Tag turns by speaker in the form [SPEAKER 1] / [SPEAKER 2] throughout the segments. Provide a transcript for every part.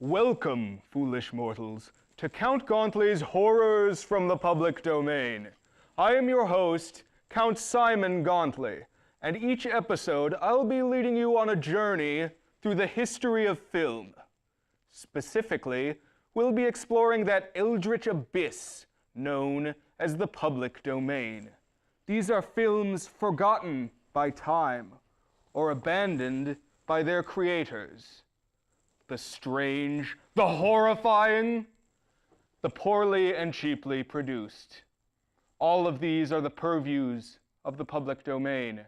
[SPEAKER 1] Welcome, foolish mortals, to Count Gauntly's Horrors from the Public Domain. I am your host, Count Simon Gauntl'y, and each episode I'll be leading you on a journey through the history of film. Specifically, we'll be exploring that eldritch abyss known as the public domain. These are films forgotten by time or abandoned by their creators. The strange, the horrifying, the poorly and cheaply produced. All of these are the purviews of the public domain.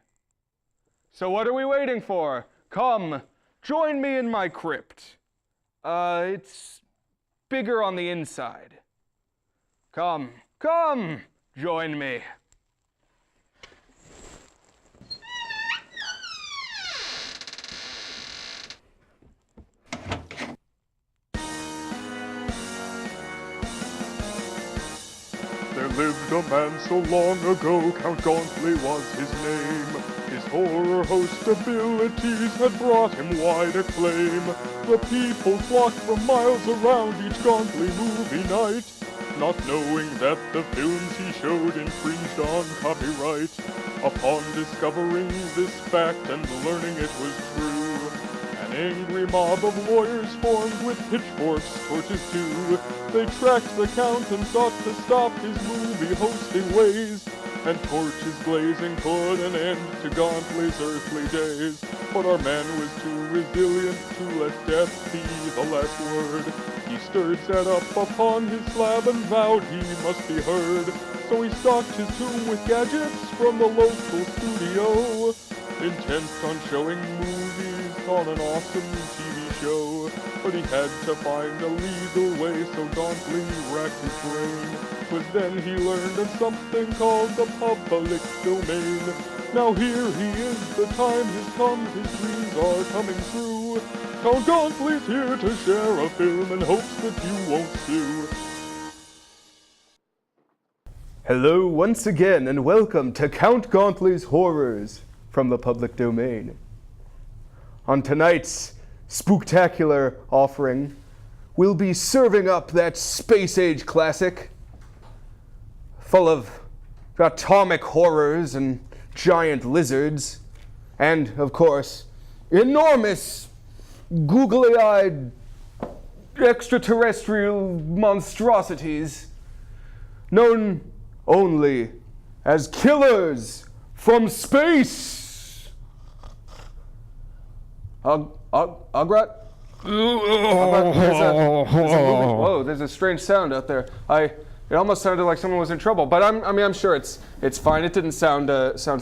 [SPEAKER 1] So what are we waiting for? Come, join me in my crypt. It's bigger on the inside. Come, join me.
[SPEAKER 2] There lived a man so long ago, Count Gauntly was his name. His horror host abilities had brought him wide acclaim. The people flocked from miles around each Gauntly movie night, not knowing that the films he showed infringed on copyright. Upon discovering this fact and learning it was true, an angry mob of lawyers formed with pitchforks, torches too. They tracked the Count and sought to stop his movie hosting ways, and torches blazing put an end to Gauntly's earthly days. But our man was too resilient to let death be the last word. He stirred, sat up upon his slab and vowed he must be heard. So he stocked his tomb with gadgets from the local studio, intent on showing movies on an awesome TV show. But he had to find a legal way, so Gauntly racked his brain. 'Twas then he learned of something called the public domain. Now here he is, the time has come, his dreams are coming true. Count Gauntly's here to share a film in hopes that you won't sue.
[SPEAKER 1] Hello once again, and welcome to Count Gauntly's Horrors from the Public Domain. On tonight's spooktacular offering, we'll be serving up that space-age classic full of atomic horrors and giant lizards, and, of course, enormous, googly-eyed extraterrestrial monstrosities known only as killers from space. Ugrat? There's a strange sound out there. It almost sounded like someone was in trouble, but I'm sure it's fine. It didn't sound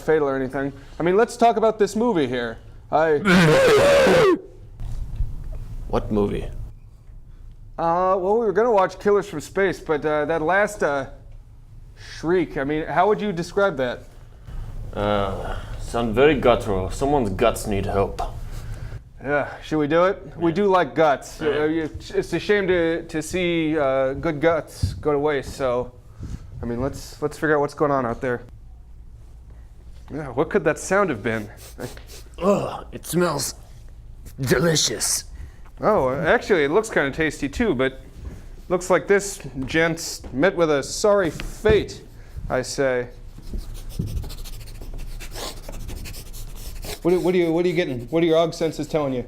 [SPEAKER 1] fatal or anything. I mean, let's talk about this movie here.
[SPEAKER 3] What movie?
[SPEAKER 1] Well, we were gonna watch Killers from Space, but that last shriek. I mean, how would you describe that?
[SPEAKER 3] Sound very guttural. Someone's guts need help.
[SPEAKER 1] Yeah, should we do it? We do like guts. It's a shame to see good guts go to waste. So, I mean, let's figure out what's going on out there. Yeah, what could that sound have been?
[SPEAKER 3] Ugh, it smells delicious.
[SPEAKER 1] Oh, actually, it looks kind of tasty too. But looks like this gent's met with a sorry fate, I say. What are you getting? What are your og senses telling you?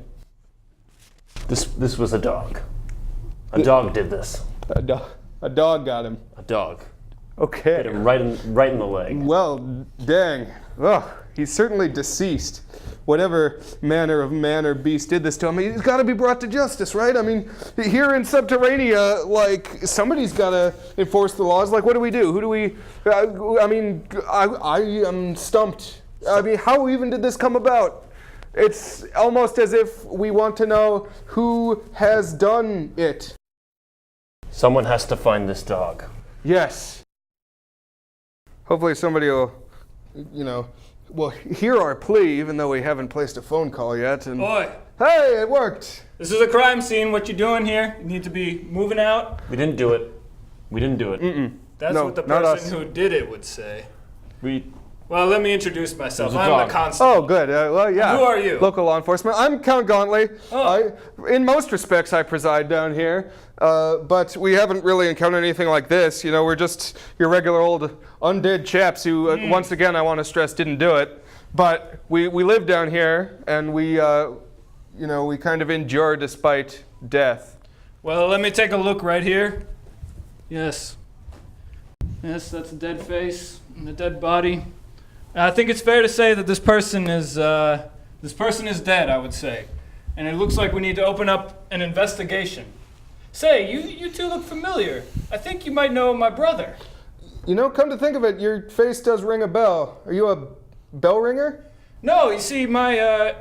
[SPEAKER 3] This was a dog. A dog did this.
[SPEAKER 1] A dog got him.
[SPEAKER 3] A dog.
[SPEAKER 1] Okay.
[SPEAKER 3] Hit him right in the leg.
[SPEAKER 1] Well, dang. Ugh, he's certainly deceased. Whatever manner of man or beast did this to him, he's got to be brought to justice, right? I mean, here in Subterranea, like, somebody's got to enforce the laws. Like, what do we do? Who do we... I am stumped. I mean, how even did this come about? It's almost as if we want to know who has done it.
[SPEAKER 3] Someone has to find this dog.
[SPEAKER 1] Yes. Hopefully somebody will, hear our plea, even though we haven't placed a phone call yet. And
[SPEAKER 4] Oi!
[SPEAKER 1] Hey, it worked.
[SPEAKER 4] This is a crime scene. What you doing here? You need to be moving out.
[SPEAKER 3] We didn't do it.
[SPEAKER 4] That's
[SPEAKER 1] No,
[SPEAKER 4] what the
[SPEAKER 1] not
[SPEAKER 4] person
[SPEAKER 1] us.
[SPEAKER 4] who did it would say.
[SPEAKER 3] We
[SPEAKER 4] Well, let me introduce myself.
[SPEAKER 3] There's a
[SPEAKER 4] I'm
[SPEAKER 3] dog.
[SPEAKER 4] the constable.
[SPEAKER 1] Oh, good. Well, yeah.
[SPEAKER 4] Who are you?
[SPEAKER 1] Local law enforcement. I'm Count Gauntly.
[SPEAKER 4] Oh.
[SPEAKER 1] In most respects, I preside down here. But we haven't really encountered anything like this. You know, we're just your regular old undead chaps who, once again, I want to stress, didn't do it. But we live down here, and we kind of endure despite death.
[SPEAKER 4] Well, let me take a look right here. Yes. Yes, that's a dead face and a dead body. I think it's fair to say that this person is dead, I would say. And it looks like we need to open up an investigation. Say, you two look familiar. I think you might know my brother.
[SPEAKER 1] You know, come to think of it, your face does ring a bell. Are you a bell ringer?
[SPEAKER 4] No, you see, my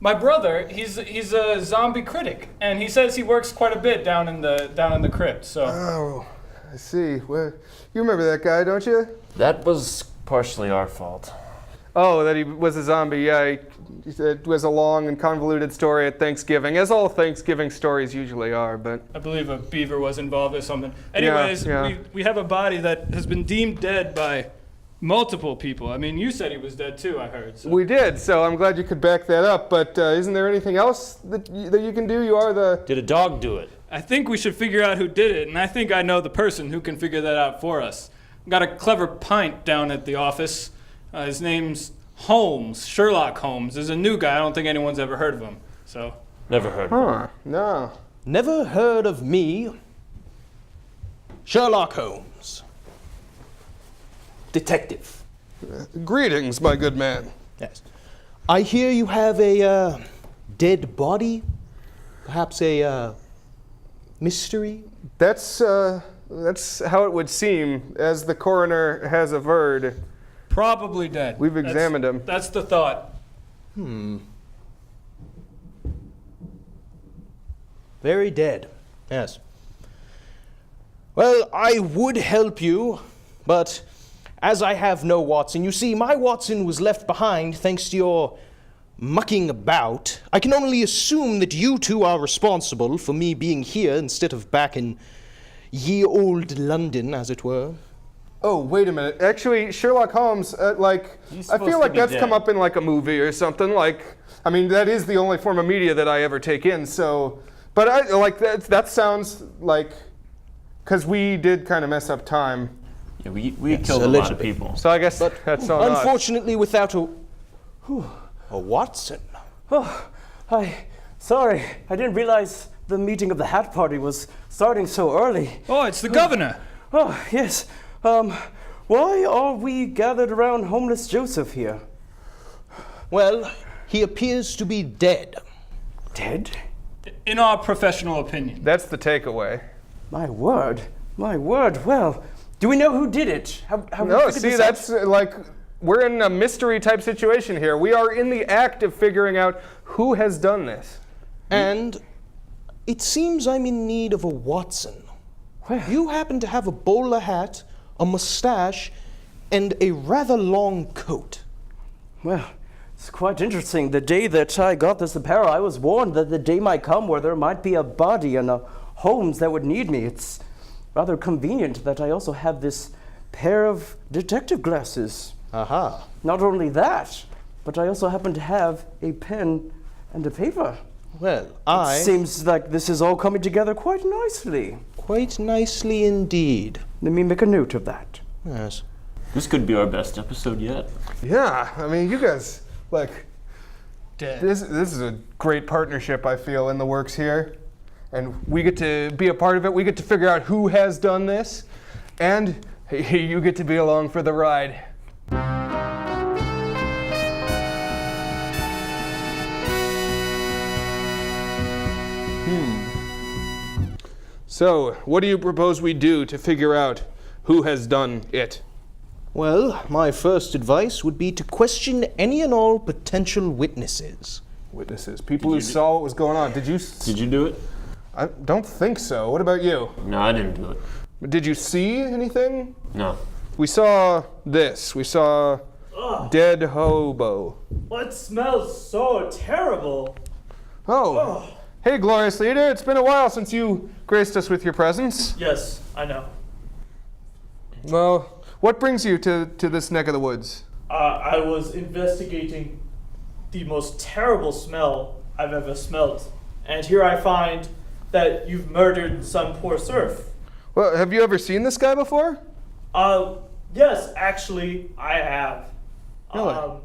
[SPEAKER 4] brother, he's a zombie critic, and he says he works quite a bit down in the crypt. So.
[SPEAKER 1] Oh, I see. Well, you remember that guy, don't you?
[SPEAKER 3] That was partially our fault.
[SPEAKER 1] Oh, that he was a zombie. Yeah, it was a long and convoluted story at Thanksgiving, as all Thanksgiving stories usually are. But
[SPEAKER 4] I believe a beaver was involved or something. Anyways,
[SPEAKER 1] yeah.
[SPEAKER 4] We have a body that has been deemed dead by multiple people. I mean, you said he was dead too, I heard. So.
[SPEAKER 1] we did. So I'm glad you could back that up. But isn't there anything else that you can do? You are the.
[SPEAKER 3] Did a dog do it?
[SPEAKER 4] I think we should figure out who did it, and I think I know the person who can figure that out for us. Got a clever pint down at the office. His name's Holmes, Sherlock Holmes. There's a new guy. I don't think anyone's ever heard of him. So.
[SPEAKER 3] Never heard of it.
[SPEAKER 1] Huh? No.
[SPEAKER 5] Never heard of me. Sherlock Holmes. Detective.
[SPEAKER 1] Greetings, my good man.
[SPEAKER 5] Yes. I hear you have a dead body. Perhaps a mystery.
[SPEAKER 1] That's how it would seem, as the coroner has averred.
[SPEAKER 4] Probably dead.
[SPEAKER 1] We've examined him.
[SPEAKER 4] That's the thought.
[SPEAKER 5] Very dead. Yes. Well, I would help you, but as I have no Watson, you see, my Watson was left behind thanks to your mucking about. I can only assume that you two are responsible for me being here instead of back in ye old London, as it were.
[SPEAKER 1] Oh, wait a minute. Actually, Sherlock Holmes, I
[SPEAKER 3] He's
[SPEAKER 1] feel
[SPEAKER 3] supposed to
[SPEAKER 1] like
[SPEAKER 3] be
[SPEAKER 1] that's
[SPEAKER 3] dead.
[SPEAKER 1] come up in like a movie or something. I mean, that is the only form of media that I ever take in. So, but that sounds like, because we did kind of mess up time.
[SPEAKER 3] Yeah, we killed a lot of people.
[SPEAKER 1] So I guess that's on us.
[SPEAKER 5] Unfortunately, without a Watson.
[SPEAKER 6] Oh, sorry. I didn't realize the meeting of the hat party was starting so early.
[SPEAKER 4] Oh, it's the governor.
[SPEAKER 6] Oh, yes. Why are we gathered around homeless Joseph here?
[SPEAKER 5] Well, he appears to be dead.
[SPEAKER 6] Dead?
[SPEAKER 4] In our professional opinion.
[SPEAKER 1] That's the takeaway.
[SPEAKER 6] My word. Well, do we know who did it? How
[SPEAKER 1] No,
[SPEAKER 6] we figured
[SPEAKER 1] see,
[SPEAKER 6] this
[SPEAKER 1] that's
[SPEAKER 6] out?
[SPEAKER 1] we're in a mystery type situation here. We are in the act of figuring out who has done this.
[SPEAKER 5] And it seems I'm in need of a Watson.
[SPEAKER 6] Well.
[SPEAKER 5] You happen to have a bowler hat, a mustache, and a rather long coat.
[SPEAKER 6] Well, it's quite interesting. The day that I got this apparel, I was warned that the day might come where there might be a body and a Holmes that would need me. It's rather convenient that I also have this pair of detective glasses.
[SPEAKER 5] Aha.
[SPEAKER 6] Not only that, but I also happen to have a pen and a paper.
[SPEAKER 5] Well,
[SPEAKER 6] It seems like this is all coming together quite nicely.
[SPEAKER 5] Quite nicely indeed.
[SPEAKER 6] Let me make a note of that.
[SPEAKER 5] Yes.
[SPEAKER 3] This could be our best episode yet.
[SPEAKER 1] Yeah, I mean, you guys,
[SPEAKER 4] Dead.
[SPEAKER 1] this is a great partnership, I feel, in the works here. And we get to be a part of it. We get to figure out who has done this. And you get to be along for the ride. So, what do you propose we do to figure out who has done it?
[SPEAKER 5] Well, my first advice would be to question any and all potential witnesses.
[SPEAKER 1] Witnesses, people who saw what was going on. Did you
[SPEAKER 3] do it?
[SPEAKER 1] I don't think so. What about you?
[SPEAKER 3] No, I didn't do it.
[SPEAKER 1] Did you see anything?
[SPEAKER 3] No.
[SPEAKER 1] We saw this. We saw dead hobo.
[SPEAKER 7] What smells so terrible?
[SPEAKER 1] Oh. Hey, glorious leader. It's been a while since you graced us with your presence.
[SPEAKER 7] Yes, I know.
[SPEAKER 1] Well, what brings you to this neck of the woods?
[SPEAKER 7] I was investigating the most terrible smell I've ever smelled. And here I find that you've murdered some poor serf.
[SPEAKER 1] Well, have you ever seen this guy before?
[SPEAKER 7] Yes, actually, I have.
[SPEAKER 1] Really?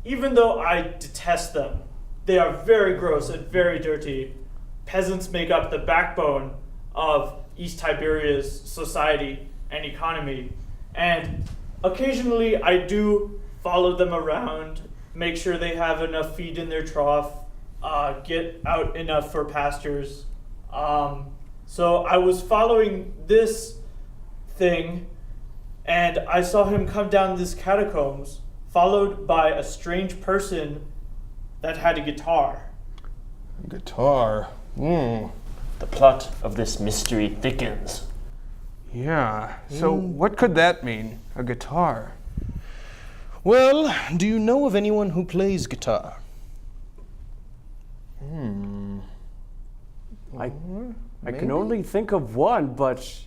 [SPEAKER 7] Even though I detest them, they are very gross and very dirty. Peasants make up the backbone of East Tiberia's society and economy. And occasionally I do follow them around, make sure they have enough feed in their trough, get out enough for pastures. So I was following this thing, and I saw him come down this catacombs, followed by a strange person that had a guitar.
[SPEAKER 1] Guitar. Hmm.
[SPEAKER 3] The plot of this mystery thickens.
[SPEAKER 1] Yeah. So what could that mean? A guitar?
[SPEAKER 5] Well, do you know of anyone who plays guitar?
[SPEAKER 6] I can only think of one, but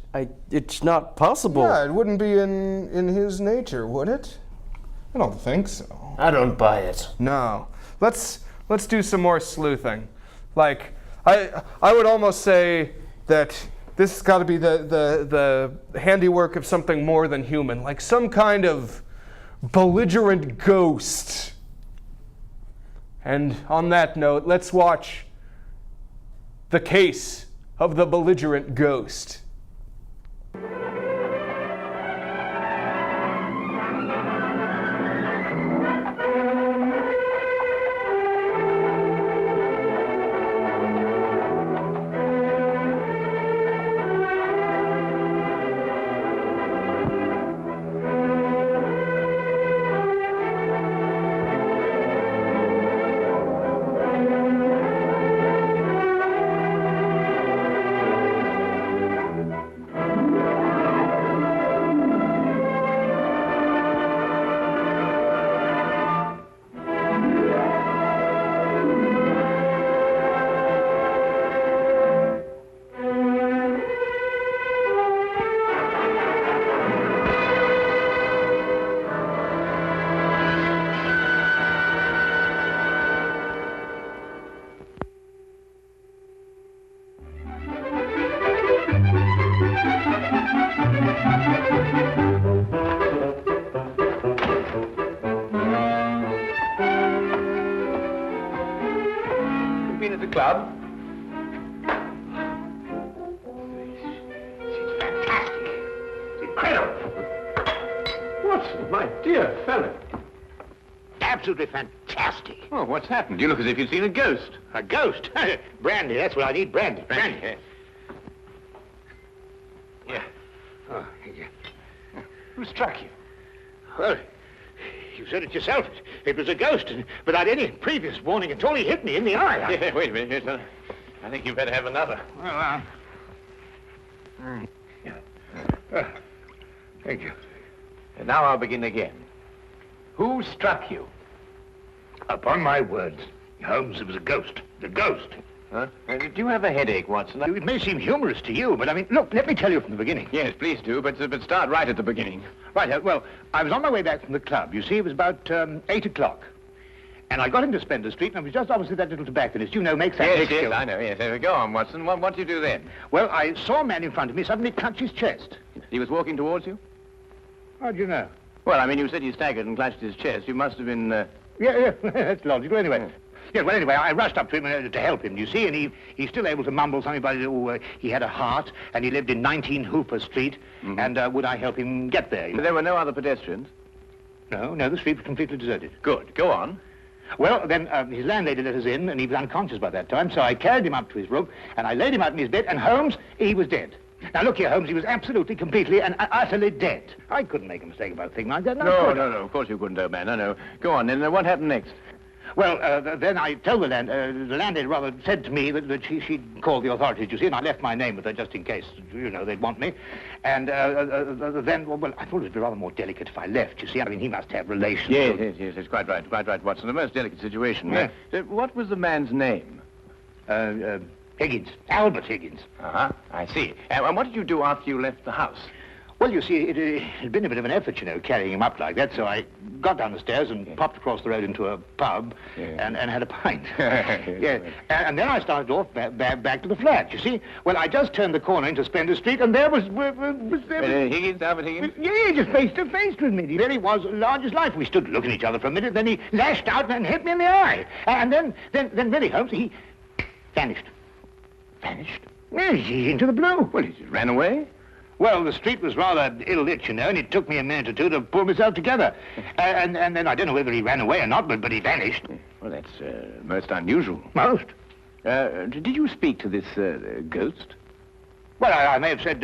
[SPEAKER 6] it's not possible.
[SPEAKER 1] Yeah, it wouldn't be in his nature, would it? I don't think so.
[SPEAKER 3] I don't buy it.
[SPEAKER 1] No. Let's do some more sleuthing. Like, I would almost say that this has got to be the handiwork of something more than human, like some kind of belligerent ghost. And on that note, let's watch The Case of the Belligerent Ghost.
[SPEAKER 8] Been at the club?
[SPEAKER 9] It's fantastic. It's incredible.
[SPEAKER 8] What, my dear fellow?
[SPEAKER 9] Absolutely fantastic.
[SPEAKER 8] Oh, what's happened? You look as if you'd seen a ghost.
[SPEAKER 9] A ghost? Brandy, that's what I need, brandy. Brandy.
[SPEAKER 8] Yeah.
[SPEAKER 9] Oh, thank you.
[SPEAKER 8] Who struck you?
[SPEAKER 9] Well, you said it yourself. It was a ghost, and without any previous warning at all, he hit me in the eye.
[SPEAKER 8] Yeah, wait a minute. Yes, I think you better have another.
[SPEAKER 9] Well, thank you.
[SPEAKER 8] And now I'll begin again. Who struck you?
[SPEAKER 9] Upon my words, Holmes, it was a ghost. The ghost.
[SPEAKER 8] Huh? Do you have a headache, Watson?
[SPEAKER 9] It may seem humorous to you, but I mean, look, let me tell you from the beginning.
[SPEAKER 8] Yes, please do, but start right at the beginning.
[SPEAKER 9] Right, well, I was on my way back from the club. You see, it was about 8 o'clock. And I got into Spencer Street, and I was just opposite that little tobacconist, you know, makes that
[SPEAKER 8] Yes,
[SPEAKER 9] big
[SPEAKER 8] yes,
[SPEAKER 9] show.
[SPEAKER 8] I know, yes. Go on, Watson. What did you do then?
[SPEAKER 9] Well, I saw a man in front of me suddenly clutch his chest.
[SPEAKER 8] He was walking towards you?
[SPEAKER 9] How do you know?
[SPEAKER 8] Well, I mean, you said he staggered and clutched his chest. You must have been,
[SPEAKER 9] Yeah, that's logical. Anyway, yes, well, anyway, I rushed up to him to help him, you see, and he's still able to mumble something about, he had a heart, and he lived in 19 Hooper Street, and would I help him get there?
[SPEAKER 8] There were no other pedestrians?
[SPEAKER 9] No, the street was completely deserted.
[SPEAKER 8] Good. Go on.
[SPEAKER 9] Well, then his landlady let us in, and he was unconscious by that time, so I carried him up to his room, and I laid him out in his bed, and Holmes, he was dead. Now, look here, Holmes, he was absolutely, completely, and utterly dead. I couldn't make a mistake about a thing like that.
[SPEAKER 8] No, of course you couldn't, old man. No. Go on, then. What happened next?
[SPEAKER 9] Well, then I told the landlady rather said to me that she'd call the authorities, you see, and I left my name with her just in case, you know, they'd want me. And then, well, I thought it would be rather more delicate if I left, you see. I mean, he must have relations.
[SPEAKER 8] Yes, quite right, Watson. The most delicate situation.
[SPEAKER 9] Yeah.
[SPEAKER 8] What was the man's name?
[SPEAKER 9] Higgins. Albert Higgins.
[SPEAKER 8] Uh-huh, I see. And what did you do after you left the house?
[SPEAKER 9] Well, you see, it had been a bit of an effort, you know, carrying him up like that, so I got down the stairs and popped across the road into a pub and had a pint. Yeah. And then I started off back to the flat, you see. Well, I just turned the corner into Splendor Street, and there was
[SPEAKER 8] Higgins, Albert Higgins?
[SPEAKER 9] Yeah, just face to face with me. He really was large as life. We stood looking at each other for a minute, then he lashed out and hit me in the eye. And then really, Holmes, he vanished.
[SPEAKER 8] Vanished?
[SPEAKER 9] Yeah, he's into the blue.
[SPEAKER 8] Well, he ran away?
[SPEAKER 9] Well, the street was rather ill-lit, you know, and it took me a minute or two to pull myself together. And then I don't know whether he ran away or not, but he vanished.
[SPEAKER 8] Well, that's most unusual.
[SPEAKER 9] Most?
[SPEAKER 8] Did you speak to this ghost?
[SPEAKER 9] Well, I may have said,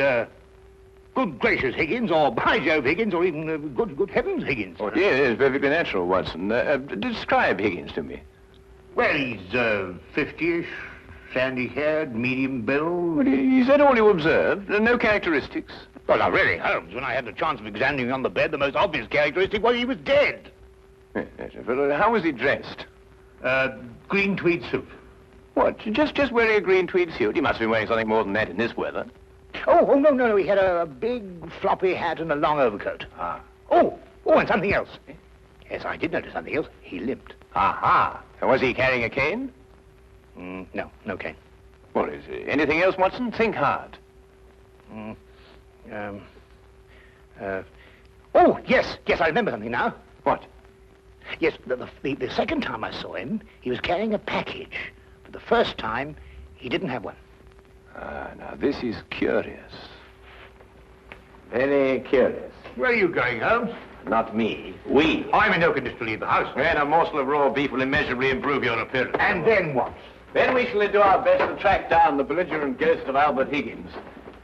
[SPEAKER 9] good gracious, Higgins, or by Jove, Higgins, or even good heavens, Higgins.
[SPEAKER 8] Oh, dear, it's perfectly natural, Watson. Describe Higgins to me.
[SPEAKER 9] Well, he's 50-ish, sandy-haired, medium build.
[SPEAKER 8] Well, is that all you observed? No characteristics?
[SPEAKER 9] Well, now, really, Holmes, when I had the chance of examining him on the bed, the most obvious characteristic was he was dead.
[SPEAKER 8] Yes, well, how was he dressed?
[SPEAKER 9] Green tweed suit.
[SPEAKER 8] What, just wearing a green tweed suit? He must have been wearing something more than that in this weather.
[SPEAKER 9] Oh, no, he had a big floppy hat and a long overcoat.
[SPEAKER 8] Ah.
[SPEAKER 9] Oh, and something else. Yes, I did notice something else. He limped.
[SPEAKER 8] Aha. And was he carrying a cane?
[SPEAKER 9] No cane.
[SPEAKER 8] Well, is there anything else, Watson? Think hard.
[SPEAKER 9] Oh, yes, I remember something now.
[SPEAKER 8] What?
[SPEAKER 9] Yes, the second time I saw him, he was carrying a package. But the first time, he didn't have one.
[SPEAKER 8] Now this is curious. Very curious.
[SPEAKER 9] Where are you going, Holmes?
[SPEAKER 8] Not me. We.
[SPEAKER 9] I'm in no condition to leave the house.
[SPEAKER 8] And a morsel of raw beef will immeasurably improve your appearance.
[SPEAKER 9] And then what?
[SPEAKER 8] Then we shall do our best to track down the belligerent ghost of Albert Higgins.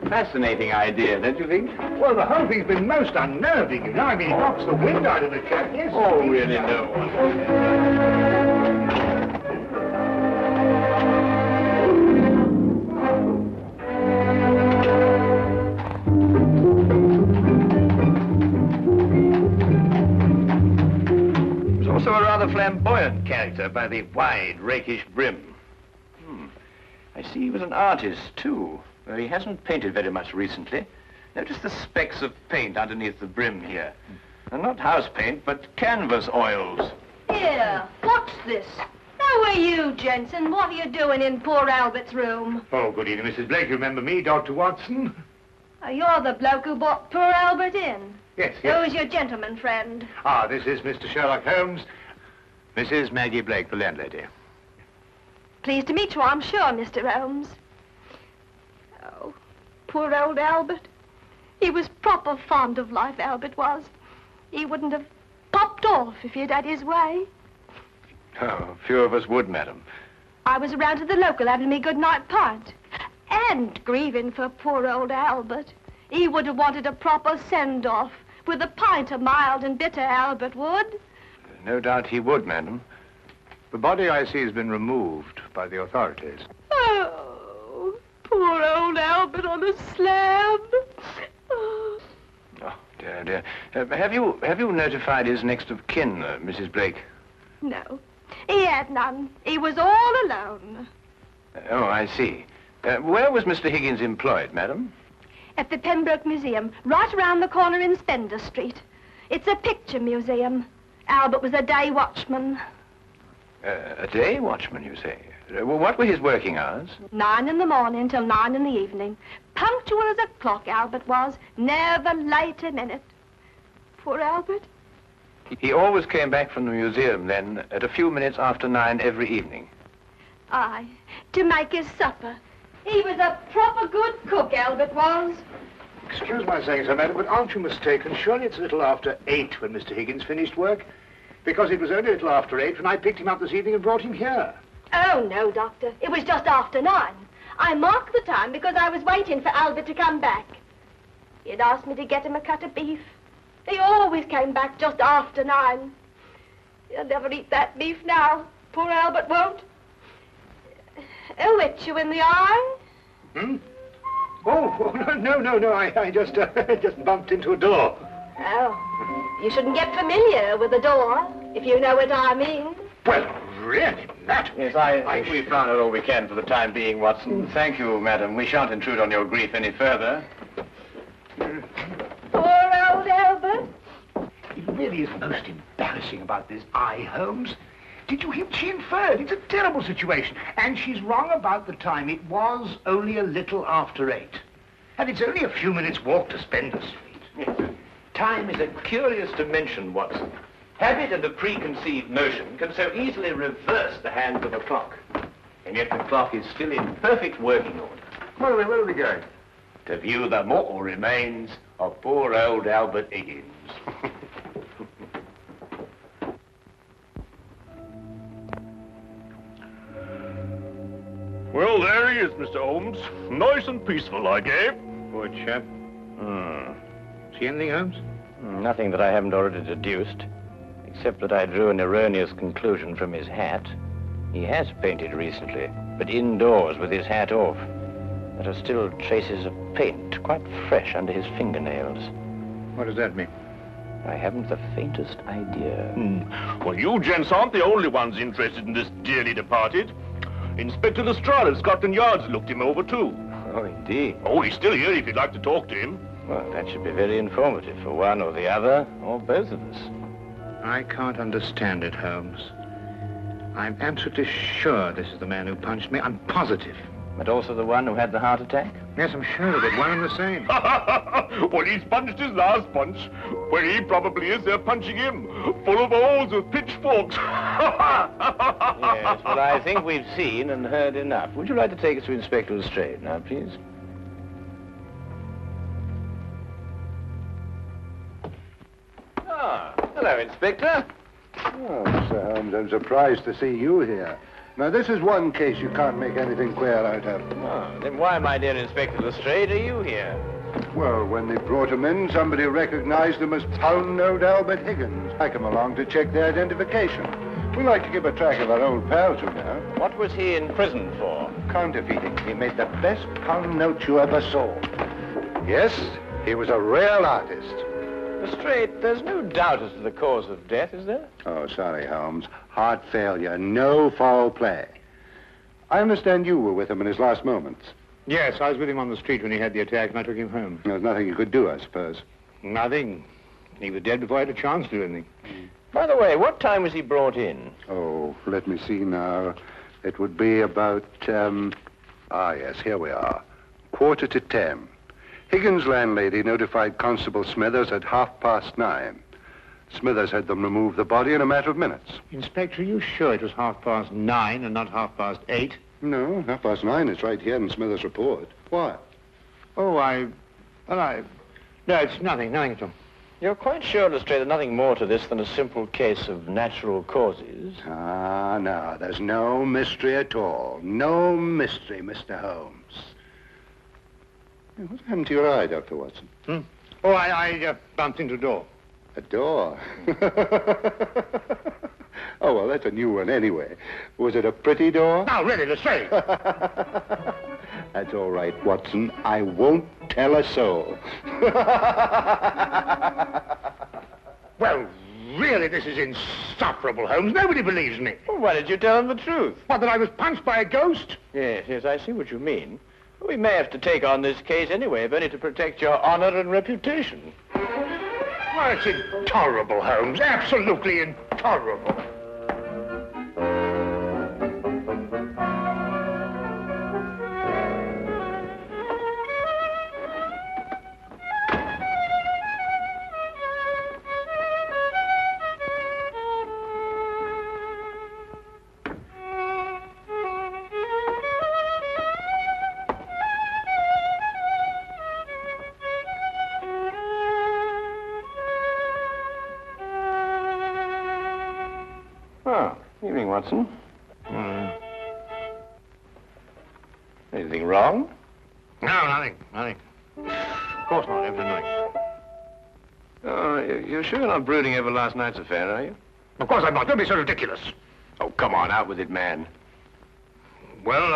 [SPEAKER 8] Fascinating idea, don't you think?
[SPEAKER 9] Well, the whole thing's been most unnerving, you know. I mean, it knocks the wind out of the chap, yes.
[SPEAKER 8] Oh, really, no one. Also a rather flamboyant character by the wide, rakish brim. I see he was an artist, too. Though he hasn't painted very much recently. Notice the specks of paint underneath the brim here. And not house paint, but canvas oils.
[SPEAKER 10] Here, what's this? How are you, Jensen? What are you doing in poor Albert's room?
[SPEAKER 9] Oh, good evening, Mrs. Blake. You remember me, Dr. Watson?
[SPEAKER 10] Oh, you're the bloke who brought poor Albert in.
[SPEAKER 9] Yes.
[SPEAKER 10] Who's your gentleman friend?
[SPEAKER 9] Ah, this is Mr. Sherlock Holmes. Mrs. Maggie Blake, the landlady.
[SPEAKER 10] Pleased to meet you, I'm sure, Mr. Holmes. Oh, poor old Albert. He was proper fond of life, Albert was. He wouldn't have popped off if he'd had his way.
[SPEAKER 8] Oh, few of us would, madam.
[SPEAKER 10] I was around to the local having me good-night pint. And grieving for poor old Albert. He would have wanted a proper send-off with a pint of mild and bitter, Albert would.
[SPEAKER 8] No doubt he would, madam.
[SPEAKER 9] The body, I see, has been removed by the authorities.
[SPEAKER 10] Oh, poor old Albert on a slab. Oh.
[SPEAKER 8] Oh, dear. Have you notified his next of kin, Mrs. Blake?
[SPEAKER 10] No, he had none. He was all alone.
[SPEAKER 8] Oh, I see. Where was Mr. Higgins employed, madam?
[SPEAKER 10] At the Pembroke Museum, right around the corner in Spender Street. It's a picture museum. Albert was a day watchman.
[SPEAKER 8] A day watchman, you say? What were his working hours?
[SPEAKER 10] 9 in the morning till 9 in the evening. Punctual as a clock, Albert was. Never late a minute. Poor Albert.
[SPEAKER 8] He always came back from the museum, then, at a few minutes after 9 every evening.
[SPEAKER 10] Aye, to make his supper. He was a proper good cook, Albert was.
[SPEAKER 9] Excuse my saying so, madam, but aren't you mistaken? Surely it's a little after 8 when Mr. Higgins finished work? Because it was only a little after 8 when I picked him up this evening and brought him here.
[SPEAKER 10] Oh, no, Doctor. It was just after 9. I marked the time because I was waiting for Albert to come back. He'd asked me to get him a cut of beef. He always came back just after 9. He'll never eat that beef now. Poor Albert won't. He'll hit you in the eye.
[SPEAKER 9] Oh, no. I just bumped into a door.
[SPEAKER 10] Oh, you shouldn't get familiar with the door, if you know what I mean.
[SPEAKER 9] Well, really, that...
[SPEAKER 8] Yes, I think we've found out all we can for the time being, Watson. Thank you, madam. We shan't intrude on your grief any further.
[SPEAKER 9] really is most embarrassing about this eye, Holmes? Did you hear what she inferred? It's a terrible situation. And she's wrong about the time. It was only a little after 8. And it's only a few minutes' walk to Spender Street.
[SPEAKER 8] Yes. Time is a curious dimension, Watson. Habit and a preconceived notion can so easily reverse the hands of a clock. And yet the clock is still in perfect working order.
[SPEAKER 9] Where are we going?
[SPEAKER 8] To view the mortal remains of poor old Albert Higgins.
[SPEAKER 2] Well, there he is, Mr. Holmes. Nice and peaceful, I gave.
[SPEAKER 9] Poor chap. See anything, Holmes?
[SPEAKER 8] Nothing that I haven't already deduced, except that I drew an erroneous conclusion from his hat. He has painted recently, but indoors with his hat off. There are still traces of paint, quite fresh under his fingernails.
[SPEAKER 9] What does that mean?
[SPEAKER 8] I haven't the faintest idea.
[SPEAKER 2] Well, you gents aren't the only ones interested in this dearly departed. Inspector Lestrade of Scotland Yard's looked him over, too.
[SPEAKER 8] Oh, indeed.
[SPEAKER 2] Oh, he's still here if you'd like to talk to him.
[SPEAKER 8] Well, that should be very informative for one or the other, or both of us.
[SPEAKER 9] I can't understand it, Holmes. I'm absolutely sure this is the man who punched me. I'm positive.
[SPEAKER 8] But also the one who had the heart attack?
[SPEAKER 9] Yes, I'm sure of it. One and the same.
[SPEAKER 2] Well, he's punched his last punch, where he probably is there punching him, full of holes with pitchforks.
[SPEAKER 8] Yes, well, I think we've seen and heard enough. Would you like to take us to Inspector Lestrade now, please? Ah, hello, Inspector.
[SPEAKER 11] Oh, Mr. Holmes, I'm surprised to see you here. Now, this is one case you can't make anything queer out of.
[SPEAKER 8] Oh, then why, my dear Inspector Lestrade, are you here?
[SPEAKER 11] Well, when they brought him in, somebody recognized him as Pound-Note Albert Higgins. I come along to check the identification. We like to keep a track of our old pals, you know.
[SPEAKER 8] What was he in prison for?
[SPEAKER 11] Counterfeiting. He made the best pound note you ever saw. Yes, he was a real artist.
[SPEAKER 8] Lestrade, there's no doubt as to the cause of death, is there?
[SPEAKER 11] Oh, sorry, Holmes. Heart failure, no foul play. I understand you were with him in his last moments.
[SPEAKER 9] Yes, I was with him on the street when he had the attack, and I took him home.
[SPEAKER 11] There was nothing you could do, I suppose.
[SPEAKER 9] Nothing. He was dead before I had a chance to do anything.
[SPEAKER 8] By the way, what time was he brought in?
[SPEAKER 11] Oh, let me see now. It would be about, yes, here we are. 9:45. Higgins' landlady notified Constable Smithers at 9:30. Smithers had them remove the body in a matter of minutes.
[SPEAKER 9] Inspector, are you sure it was 9:30 and not 8:30?
[SPEAKER 11] No, 9:30. It's right here in Smithers' report. Why?
[SPEAKER 9] Oh, no, it's nothing at all.
[SPEAKER 8] You're quite sure, Lestrade, there's nothing more to this than a simple case of natural causes?
[SPEAKER 11] Ah, no, there's no mystery at all. No mystery, Mr. Holmes. What happened to your eye, Dr. Watson?
[SPEAKER 9] Oh, I bumped into a door.
[SPEAKER 11] A door? Oh, well, that's a new one anyway. Was it a pretty door?
[SPEAKER 9] Now, really, Lestrade.
[SPEAKER 11] That's all right, Watson. I won't tell a soul.
[SPEAKER 9] Well, really, this is insufferable, Holmes. Nobody believes me.
[SPEAKER 8] Well, why did you tell them the truth?
[SPEAKER 9] What, that I was punched by a ghost?
[SPEAKER 8] Yes, I see what you mean. We may have to take on this case anyway, if only to protect your honor and reputation.
[SPEAKER 9] Well, it's intolerable, Holmes. Absolutely intolerable.
[SPEAKER 8] Evening, Watson. Anything wrong?
[SPEAKER 9] No, nothing. Of course not, everything nice.
[SPEAKER 8] Oh, you're sure you're not brooding over last night's affair, are you?
[SPEAKER 9] Of course I'm not. Don't be so ridiculous.
[SPEAKER 8] Oh, come on, out with it, man.
[SPEAKER 9] Well,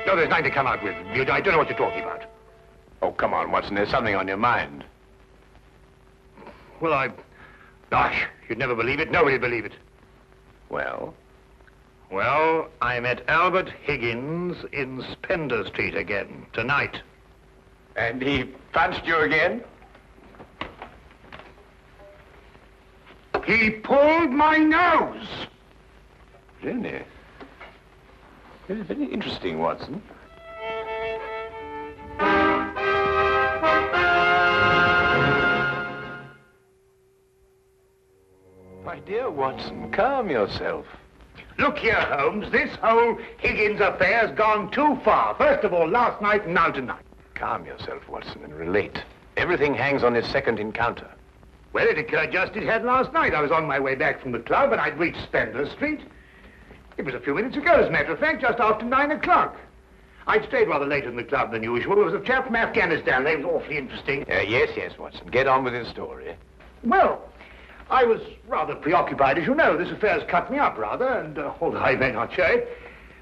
[SPEAKER 9] No, there's nothing to come out with. I don't know what you're talking about.
[SPEAKER 8] Oh, come on, Watson, there's something on your mind.
[SPEAKER 9] Well, Gosh, you'd never believe it. Nobody'd believe it.
[SPEAKER 8] Well?
[SPEAKER 9] Well, I met Albert Higgins in Spender Street again, tonight.
[SPEAKER 8] And he punched you again?
[SPEAKER 9] He pulled my nose.
[SPEAKER 8] Really? Very, very interesting, Watson. My dear Watson, calm yourself.
[SPEAKER 9] Look here, Holmes, this whole Higgins affair's gone too far. First of all, last night and now tonight.
[SPEAKER 8] Calm yourself, Watson, and relate. Everything hangs on this second encounter.
[SPEAKER 9] Well, it occurred just as it had last night. I was on my way back from the club and I'd reached Spendler Street. It was a few minutes ago, as a matter of fact, just after 9 o'clock. I'd stayed rather later in the club than usual. There was a chap from Afghanistan. They was awfully interesting.
[SPEAKER 8] Yes, Watson. Get on with his story.
[SPEAKER 9] Well, I was rather preoccupied, as you know. This affair's cut me up, rather, and although I may not show it.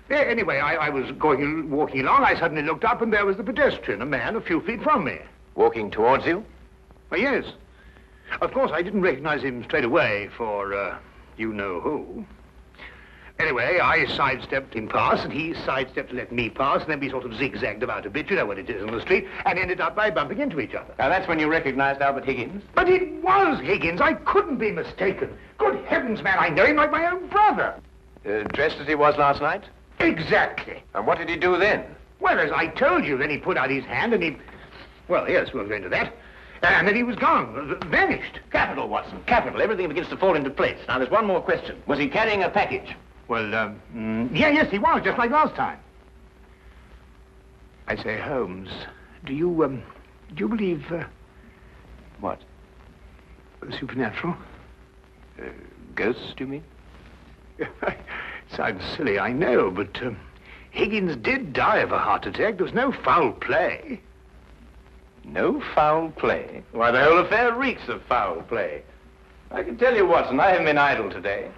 [SPEAKER 9] Anyway, I was walking along. I suddenly looked up, and there was the pedestrian, a man a few feet from me.
[SPEAKER 8] Walking towards you?
[SPEAKER 9] Well, yes. Of course, I didn't recognize him straight away for, you-know-who. Anyway, I sidestepped him past, and he sidestepped to let me pass, and then we sort of zigzagged about a bit, you know what it is on the street, and ended up by bumping into each other.
[SPEAKER 8] Now, that's when you recognized Albert Higgins?
[SPEAKER 9] But it was Higgins. I couldn't be mistaken. Good heavens, man, I know him like my own brother.
[SPEAKER 8] Dressed as he was last night?
[SPEAKER 9] Exactly.
[SPEAKER 8] And what did he do then?
[SPEAKER 9] Well, as I told you, then he put out his hand, and he... Well, yes, we'll go into that. And then he was gone, vanished.
[SPEAKER 8] Capital, Watson, capital. Everything begins to fall into place. Now, there's one more question. Was he carrying a package?
[SPEAKER 9] Well, yes, he was, just like last time. I say, Holmes, do you believe,
[SPEAKER 8] What?
[SPEAKER 9] Supernatural?
[SPEAKER 8] Ghosts, do you mean?
[SPEAKER 9] Sounds silly, I know, but, Higgins did die of a heart attack. There was no foul play.
[SPEAKER 8] No foul play? Why, the whole affair reeks of foul play. I can tell you, Watson, I haven't been idle today.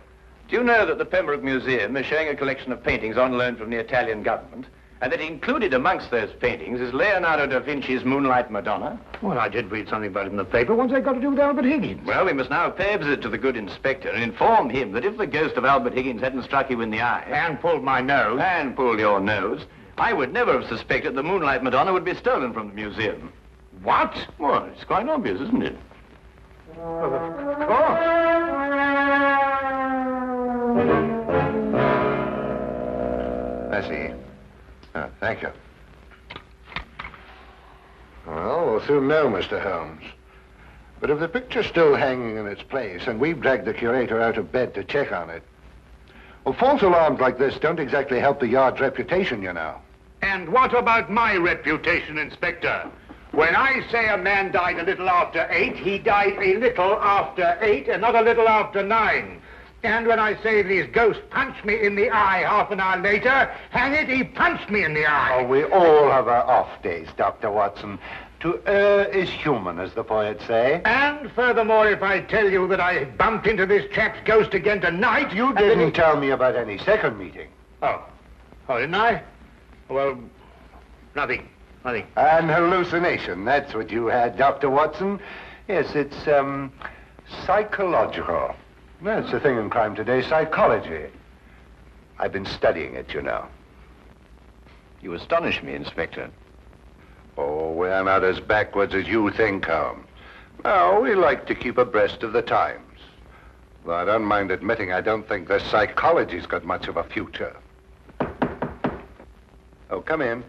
[SPEAKER 8] Do you know that the Pembroke Museum is showing a collection of paintings on loan from the Italian government, and that included amongst those paintings is Leonardo da Vinci's Moonlight Madonna?
[SPEAKER 9] Well, I did read something about it in the paper. What's that got to do with Albert Higgins?
[SPEAKER 8] Well, we must now pay a visit to the good inspector and inform him that if the ghost of Albert Higgins hadn't struck you in the eye...
[SPEAKER 9] And pulled my nose.
[SPEAKER 8] And pulled your nose, I would never have suspected the Moonlight Madonna would be stolen from the museum.
[SPEAKER 9] What?
[SPEAKER 8] Well, it's quite obvious, isn't it?
[SPEAKER 9] Well, of course.
[SPEAKER 11] I see. Thank you. Well, we'll soon know, Mr. Holmes. But if the picture's still hanging in its place, and we've dragged the curator out of bed to check on it, well, false alarms like this don't exactly help the yard's reputation, you know.
[SPEAKER 9] And what about my reputation, Inspector? When I say a man died a little after 8, he died a little after 8 and not a little after 9. And when I say these ghosts punched me in the eye half an hour later, hang it, he punched me in the eye.
[SPEAKER 11] Oh, we all have our off days, Dr. Watson. To err is human, as the poets say.
[SPEAKER 9] And furthermore, if I tell you that I bumped into this chap's ghost again tonight, you
[SPEAKER 11] didn't tell me about any second meeting.
[SPEAKER 9] Oh, didn't I? Well, nothing.
[SPEAKER 11] An hallucination, that's what you had, Dr. Watson. Yes, it's, psychological. That's the thing in crime today, psychology. I've been studying it, you know.
[SPEAKER 8] You astonish me, Inspector.
[SPEAKER 11] Oh, we're not as backwards as you think, Holmes. No, we like to keep abreast of the times. Though I don't mind admitting I don't think the psychology's got much of a future. Oh, come in.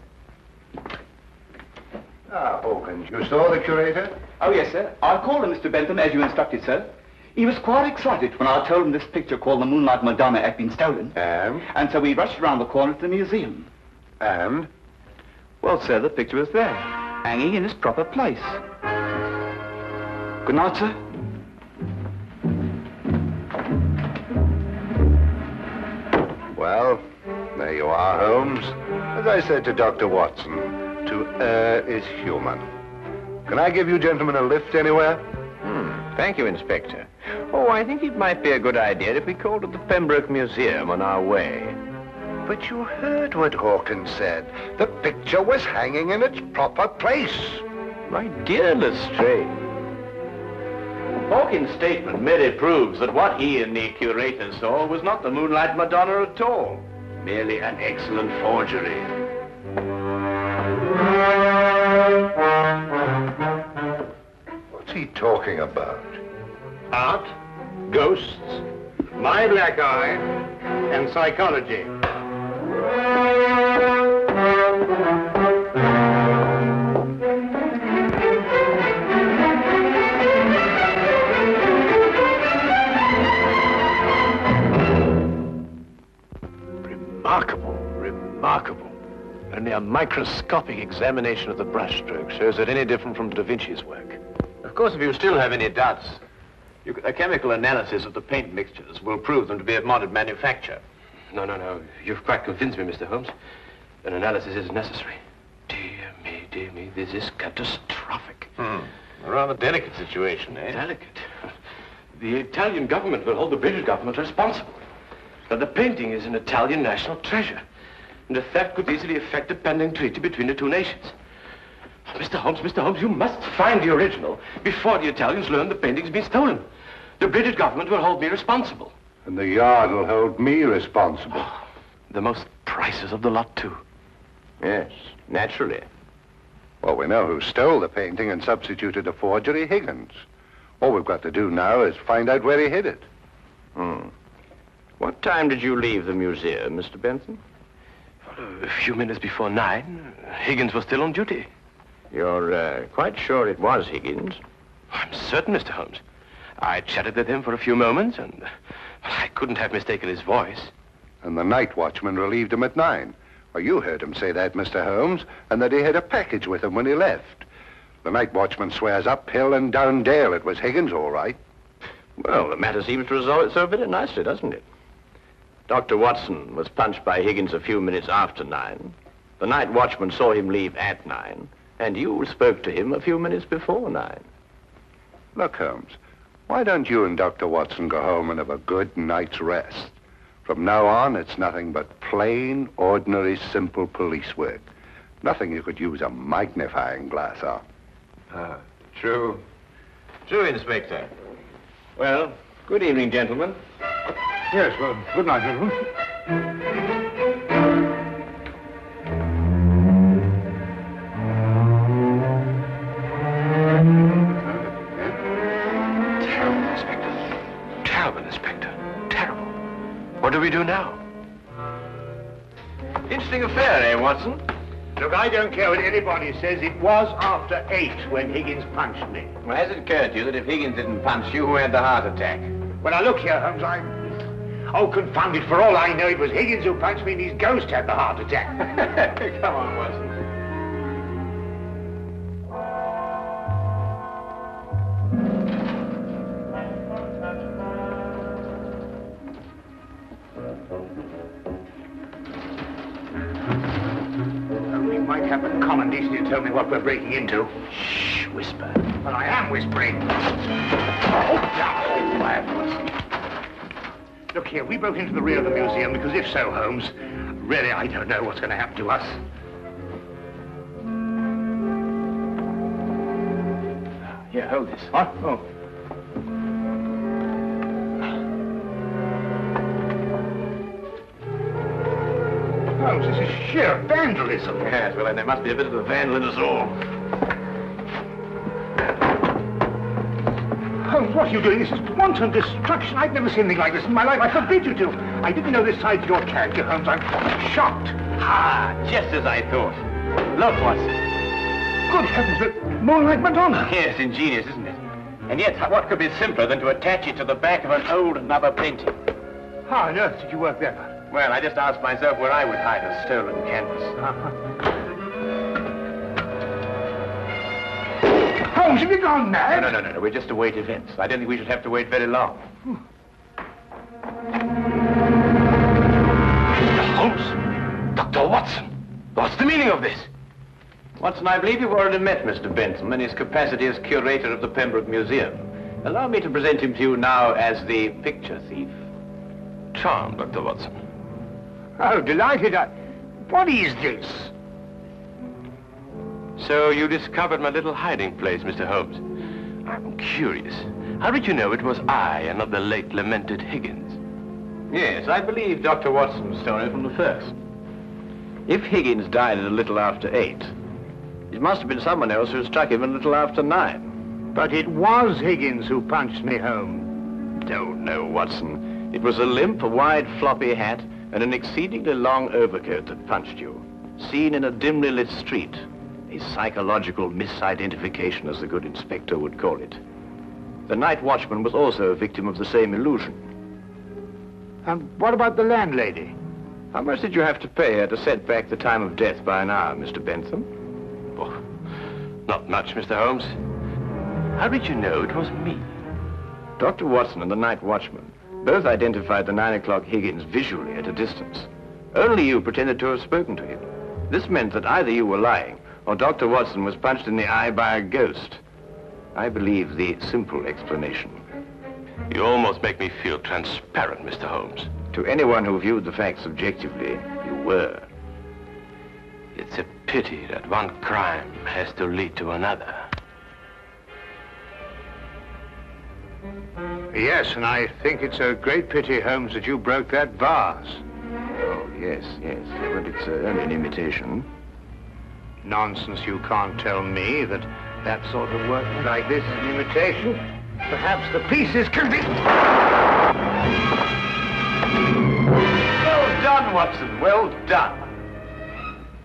[SPEAKER 11] Ah, Hawkins, you saw the curator?
[SPEAKER 12] Oh, yes, sir. I called him, Mr. Bentham, as you instructed, sir. He was quite excited when I told him this picture called the Moonlight Madonna had been stolen.
[SPEAKER 11] And
[SPEAKER 12] so we rushed around the corner to the museum.
[SPEAKER 11] And?
[SPEAKER 12] Well, sir, the picture was there, hanging in its proper place. Good night, sir.
[SPEAKER 11] Well, there you are, Holmes. As I said to Dr. Watson, to err is human. Can I give you gentlemen a lift anywhere?
[SPEAKER 8] Thank you, Inspector. Oh, I think it might be a good idea if we called at the Pembroke Museum on our way.
[SPEAKER 11] But you heard what Hawkins said. The picture was hanging in its proper place.
[SPEAKER 8] My dear Lestrade, Hawkins' statement merely proves that what he and the curator saw was not the Moonlight Madonna at all. Merely an excellent forgery.
[SPEAKER 11] What's he talking about?
[SPEAKER 9] Art? ghosts, my black eye, and psychology.
[SPEAKER 13] Remarkable, remarkable. Only a microscopic examination of the brushstroke shows it any different from Da Vinci's work.
[SPEAKER 8] Of course, if you still have any doubts, a chemical analysis of the paint mixtures will prove them to be of modern manufacture.
[SPEAKER 13] No. You've quite convinced me, Mr. Holmes. An analysis is necessary. Dear me, this is catastrophic.
[SPEAKER 8] A rather delicate situation, eh?
[SPEAKER 13] Delicate? The Italian government will hold the British government responsible. Now, the painting is an Italian national treasure, and the theft could easily affect the pending treaty between the two nations. Mr. Holmes, you must find the original before the Italians learn the painting's been stolen. The British government will hold me responsible.
[SPEAKER 11] And the Yard will hold me responsible.
[SPEAKER 13] The most priceless of the lot, too.
[SPEAKER 8] Yes, naturally.
[SPEAKER 11] Well, we know who stole the painting and substituted a forgery, Higgins. All we've got to do now is find out where he hid it.
[SPEAKER 8] What time did you leave the museum, Mr. Benson?
[SPEAKER 13] A few minutes before 9. Higgins was still on duty.
[SPEAKER 8] You're quite sure it was Higgins?
[SPEAKER 13] I'm certain, Mr. Holmes. I chatted with him for a few moments, and I couldn't have mistaken his voice.
[SPEAKER 11] And the night watchman relieved him at 9. Well, you heard him say that, Mr. Holmes, and that he had a package with him when he left. The night watchman swears up hill and down dale it was Higgins, all right.
[SPEAKER 8] Well, the matter seems to resolve itself very nicely, doesn't it? Dr. Watson was punched by Higgins a few minutes after 9. The night watchman saw him leave at 9, and you spoke to him a few minutes before 9.
[SPEAKER 11] Look, Holmes, why don't you and Dr. Watson go home and have a good night's rest? From now on, it's nothing but plain, ordinary, simple police work. Nothing you could use a magnifying glass on.
[SPEAKER 8] True. True, Inspector. Well, good evening, gentlemen.
[SPEAKER 9] Yes, well, good night, gentlemen.
[SPEAKER 13] Terrible, Inspector. Terrible, Inspector. Terrible. What do we do now?
[SPEAKER 8] Interesting affair, eh, Watson?
[SPEAKER 9] Look, I don't care what anybody says. It was after 8 when Higgins punched me.
[SPEAKER 8] Well, has it occurred to you that if Higgins didn't punch you, who had the heart attack?
[SPEAKER 9] Well, now, look here, Holmes, Oh, confound it, for all I know, it was Higgins who punched me and his ghost had the heart attack.
[SPEAKER 8] Come on, Watson.
[SPEAKER 9] We might have the common decency to tell me what we're breaking into.
[SPEAKER 13] Shh, whisper.
[SPEAKER 9] Well, I am whispering. Oh, now, quiet, Watson. Look here, we broke into the rear of the museum because if so, Holmes, really I don't know what's going to happen to us.
[SPEAKER 13] Here, hold this.
[SPEAKER 9] What? Oh. Holmes, this is sheer vandalism.
[SPEAKER 8] Yes, well, then there must be a bit of a vandal in us all.
[SPEAKER 9] Holmes, what are you doing? This is wanton destruction. I've never seen anything like this in my life. I forbid you to. I didn't know this side to your character, Holmes. I'm shocked.
[SPEAKER 8] Ah, just as I thought. Look, Watson.
[SPEAKER 9] Good heavens, the Moonlight Madonna.
[SPEAKER 8] Yes, ingenious, isn't it? And yet, what could be simpler than to attach it to the back of an old mother painting?
[SPEAKER 9] How on earth did you work that out?
[SPEAKER 8] Well, I just asked myself where I would hide a stolen canvas.
[SPEAKER 9] Holmes, have you gone mad?
[SPEAKER 8] No. We just await events. I don't think we should have to wait very long.
[SPEAKER 13] Holmes! Dr. Watson! What's the meaning of this?
[SPEAKER 8] Watson, I believe you've already met Mr. Benson in his capacity as curator of the Pembroke Museum. Allow me to present him to you now as the picture thief.
[SPEAKER 13] Charmed, Dr. Watson.
[SPEAKER 9] Oh, delighted. What is this?
[SPEAKER 13] So you discovered my little hiding place, Mr. Holmes. I'm curious. How did you know it was I and not the late lamented Higgins?
[SPEAKER 8] Yes, I believe Dr. Watson's story from the first. If Higgins died at a little after 8, it must have been someone else who struck him a little after 9.
[SPEAKER 9] But it was Higgins who punched me home.
[SPEAKER 8] Oh, no, Watson. It was a limp, wide, floppy hat and an exceedingly long overcoat that punched you. Seen in a dimly lit street. A psychological misidentification, as the good inspector would call it. The night watchman was also a victim of the same illusion.
[SPEAKER 9] And what about the landlady?
[SPEAKER 8] How much did you have to pay her to set back the time of death by an hour, Mr. Bentham?
[SPEAKER 13] Oh, not much, Mr. Holmes. How did you know it was me?
[SPEAKER 8] Dr. Watson and the night watchman both identified the 9 o'clock Higgins visually at a distance. Only you pretended to have spoken to him. This meant that either you were lying or Dr. Watson was punched in the eye by a ghost. I believe the simple explanation.
[SPEAKER 13] You almost make me feel transparent, Mr. Holmes.
[SPEAKER 8] To anyone who viewed the facts objectively, you were.
[SPEAKER 13] It's a pity that one crime has to lead to another.
[SPEAKER 9] Yes, and I think it's a great pity, Holmes, that you broke that vase.
[SPEAKER 8] Oh, yes, yes. But it's only an imitation.
[SPEAKER 9] Nonsense, you can't tell me that that sort of work like this is an imitation. Perhaps the pieces can be...
[SPEAKER 8] Well done, Watson, well done.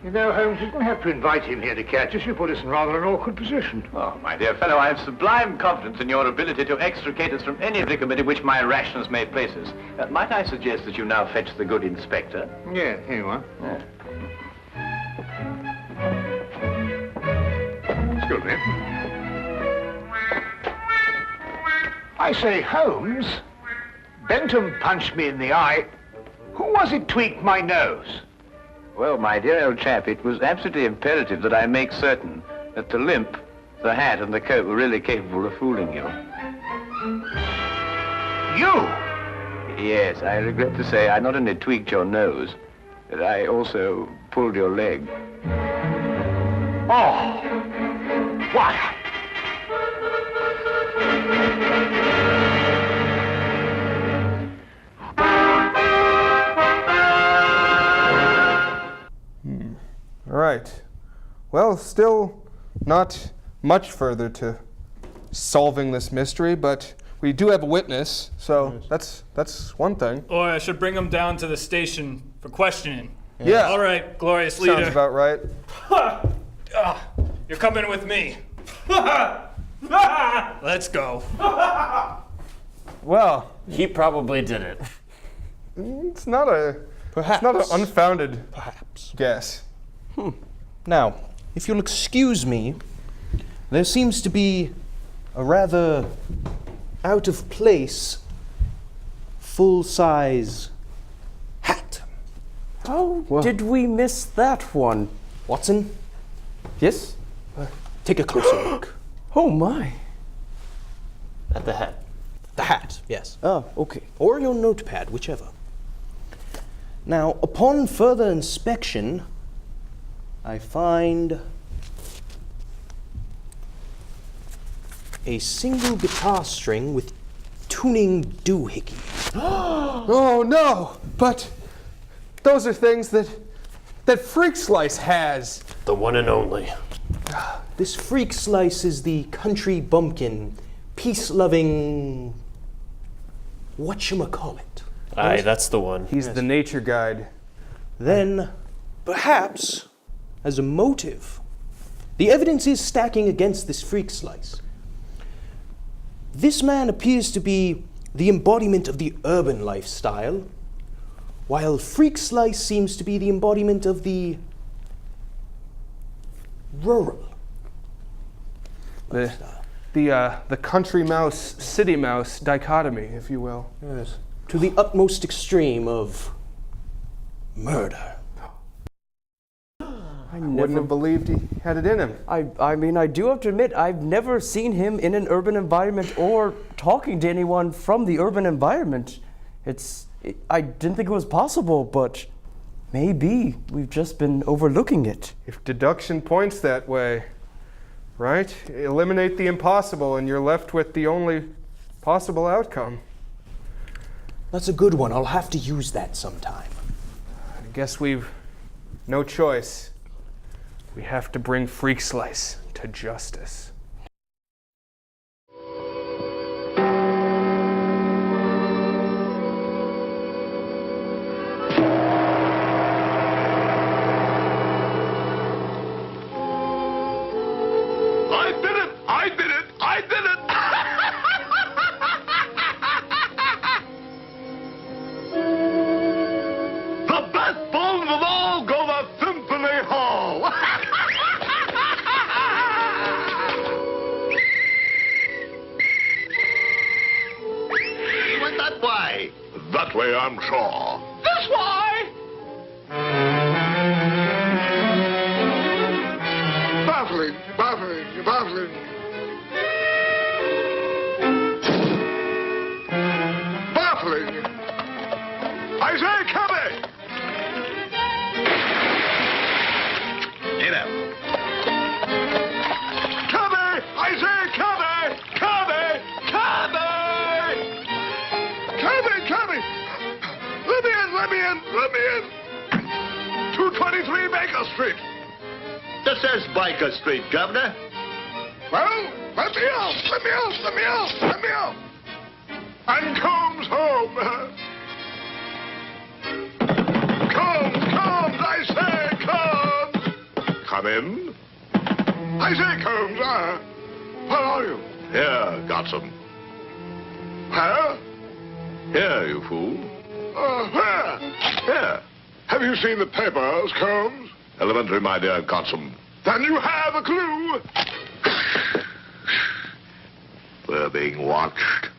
[SPEAKER 9] You know, Holmes, you're going to have to invite him here to catch us. You put us in rather an awkward position.
[SPEAKER 8] Oh, my dear fellow, I have sublime confidence in your ability to extricate us from any predicament in which my rashness may place us. Might I suggest that you now fetch the good inspector?
[SPEAKER 9] Yeah, here you are.
[SPEAKER 8] Yeah.
[SPEAKER 9] Excuse me. I say, Holmes, Bentham punched me in the eye. Who was it tweaked my nose?
[SPEAKER 8] Well, my dear old chap, it was absolutely imperative that I make certain that the limp, the hat, and the coat were really capable of fooling you.
[SPEAKER 9] You?
[SPEAKER 8] Yes, I regret to say I not only tweaked your nose, but I also pulled your leg.
[SPEAKER 9] Oh! What?
[SPEAKER 1] All right. Well, still not much further to solving this mystery, but we do have a witness, so that's one thing.
[SPEAKER 4] Or I should bring him down to the station for questioning.
[SPEAKER 1] Yeah.
[SPEAKER 4] All right, glorious leader.
[SPEAKER 1] Sounds about right.
[SPEAKER 4] You're coming with me. Let's go.
[SPEAKER 1] Well,
[SPEAKER 3] he probably did it.
[SPEAKER 1] It's not an unfounded guess.
[SPEAKER 5] Now, if you'll excuse me, there seems to be a rather out of place full-size hat.
[SPEAKER 6] How did we miss that one?
[SPEAKER 5] Watson?
[SPEAKER 6] Yes?
[SPEAKER 5] Take a closer look.
[SPEAKER 6] Oh my.
[SPEAKER 3] At the hat.
[SPEAKER 5] The hat, yes.
[SPEAKER 6] Oh, okay.
[SPEAKER 5] Or your notepad, whichever. Now, upon further inspection, I find a single guitar string with tuning doohickey.
[SPEAKER 1] Oh no! But those are things that Freak Slice has.
[SPEAKER 3] The one and only.
[SPEAKER 5] This Freak Slice is the country bumpkin, peace-loving whatchamacallit.
[SPEAKER 3] Aye, that's the one.
[SPEAKER 1] He's the nature guide.
[SPEAKER 5] Then, perhaps, as a motive, the evidence is stacking against this Freak Slice. This man appears to be the embodiment of the urban lifestyle, while Freak Slice seems to be the embodiment of the rural lifestyle.
[SPEAKER 1] The country mouse, city mouse dichotomy, if you will.
[SPEAKER 5] Yes. To the utmost extreme of murder.
[SPEAKER 1] I wouldn't have believed he had it in him.
[SPEAKER 6] I mean, I do have to admit, I've never seen him in an urban environment or talking to anyone from the urban environment. I didn't think it was possible, but maybe we've just been overlooking it.
[SPEAKER 1] If deduction points that way, right? Eliminate the impossible and you're left with the only possible outcome.
[SPEAKER 5] That's a good one. I'll have to use that sometime.
[SPEAKER 1] I guess we've no choice. We have to bring Freak Slice to justice.
[SPEAKER 2] That way, I'm sure.
[SPEAKER 8] This way!
[SPEAKER 2] Baffling, baffling, baffling. Baffling! I say, cabby!
[SPEAKER 8] Get up.
[SPEAKER 2] Cabby! I say, cabby! Cabby! Cabby! Cabby, cabby! Let me in, let me in, let me in! 223 Baker Street.
[SPEAKER 8] This is Baker Street, Governor.
[SPEAKER 2] Well, let me out, let me out, let me out, let me out. And Combs home. Combs, I say, Combs. Come in. I say, Combs, where are you?
[SPEAKER 11] Here, Gotham.
[SPEAKER 2] Where?
[SPEAKER 11] Here, you fool.
[SPEAKER 2] Where?
[SPEAKER 11] Here.
[SPEAKER 2] Have you seen the papers, Combs?
[SPEAKER 11] Elementary, my dear Gotham.
[SPEAKER 2] Then you have a clue.
[SPEAKER 11] We're being watched.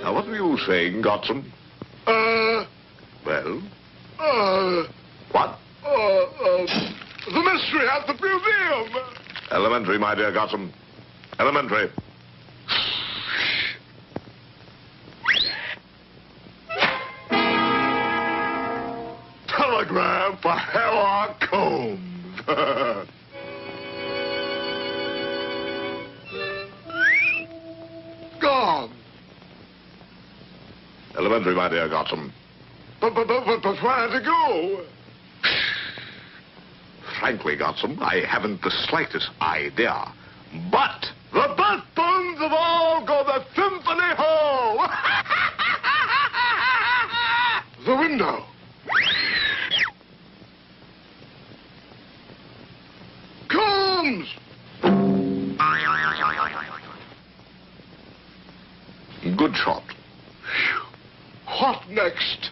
[SPEAKER 11] Now, what were you saying, Gotham? Well? What?
[SPEAKER 2] The mystery at the museum.
[SPEAKER 11] Elementary, my dear Gotham. Elementary.
[SPEAKER 2] Telegram for Sherlock Holmes. Gone.
[SPEAKER 11] Elementary, my dear Gotham.
[SPEAKER 2] But where to go?
[SPEAKER 11] Frankly, Gotham, I haven't the slightest idea. But
[SPEAKER 2] The backbones of all go to Symphony Hall. The window. Combs!
[SPEAKER 11] good shot.
[SPEAKER 2] What next?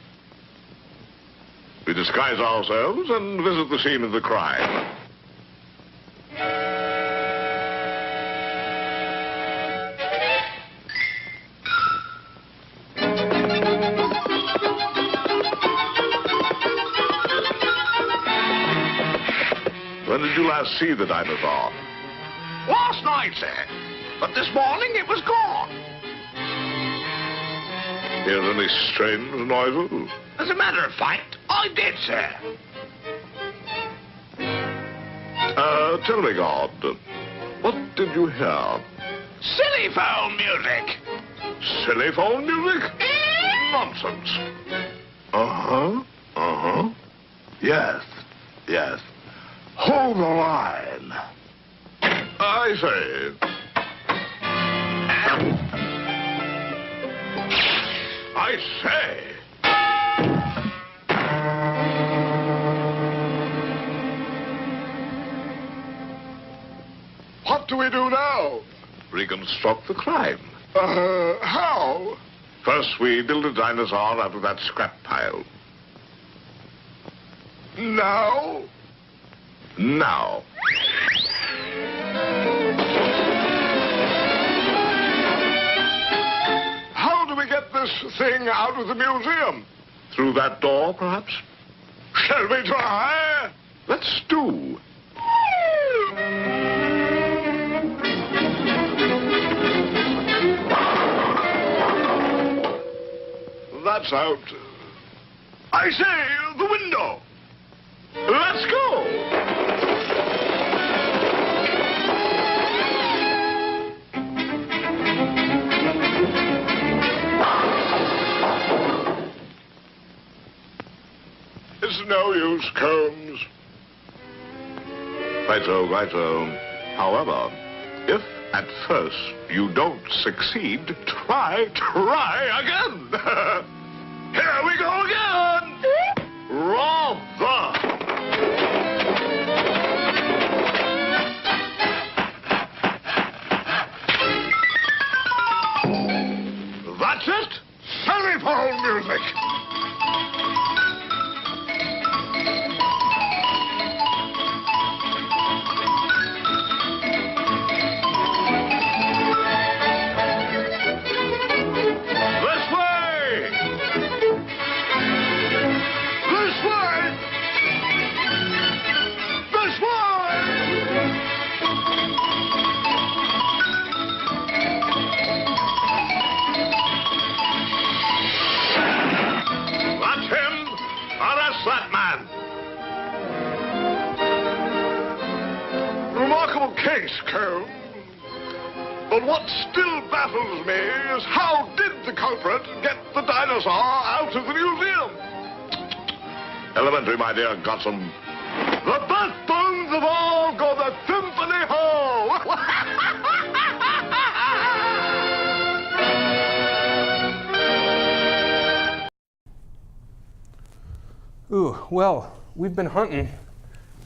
[SPEAKER 11] We disguise ourselves and visit the scene of the crime. When did you last see the dinosaur?
[SPEAKER 2] Last night, sir. But this morning it was gone.
[SPEAKER 11] Hear any strange noises?
[SPEAKER 2] As a matter of fact, I did, sir.
[SPEAKER 11] Tell me, God, what did you hear?
[SPEAKER 2] Silly phone music.
[SPEAKER 11] Silly phone music? Nonsense. Yes, yes. Hold the line. I say. I say.
[SPEAKER 2] What do we do now?
[SPEAKER 11] Reconstruct the crime.
[SPEAKER 2] How?
[SPEAKER 11] First, we build a dinosaur out of that scrap pile.
[SPEAKER 2] Now?
[SPEAKER 11] Now.
[SPEAKER 2] How do we get this thing out of the museum?
[SPEAKER 11] Through that door, perhaps?
[SPEAKER 2] Shall we try?
[SPEAKER 11] Let's do.
[SPEAKER 2] That's out. I say, the window.
[SPEAKER 11] Let's go.
[SPEAKER 2] It's no use, Combs.
[SPEAKER 11] Righto, righto. However, if at first you don't succeed, try again.
[SPEAKER 2] Here we go again.
[SPEAKER 11] Rather.
[SPEAKER 2] That's
[SPEAKER 14] People music! Case, Holmes. But what still baffles me is how did the culprit get the dinosaur out of the museum? Elementary, my dear Godson. The backbones of all go to Symphony Hall!
[SPEAKER 1] Ooh, well, we've been hunting.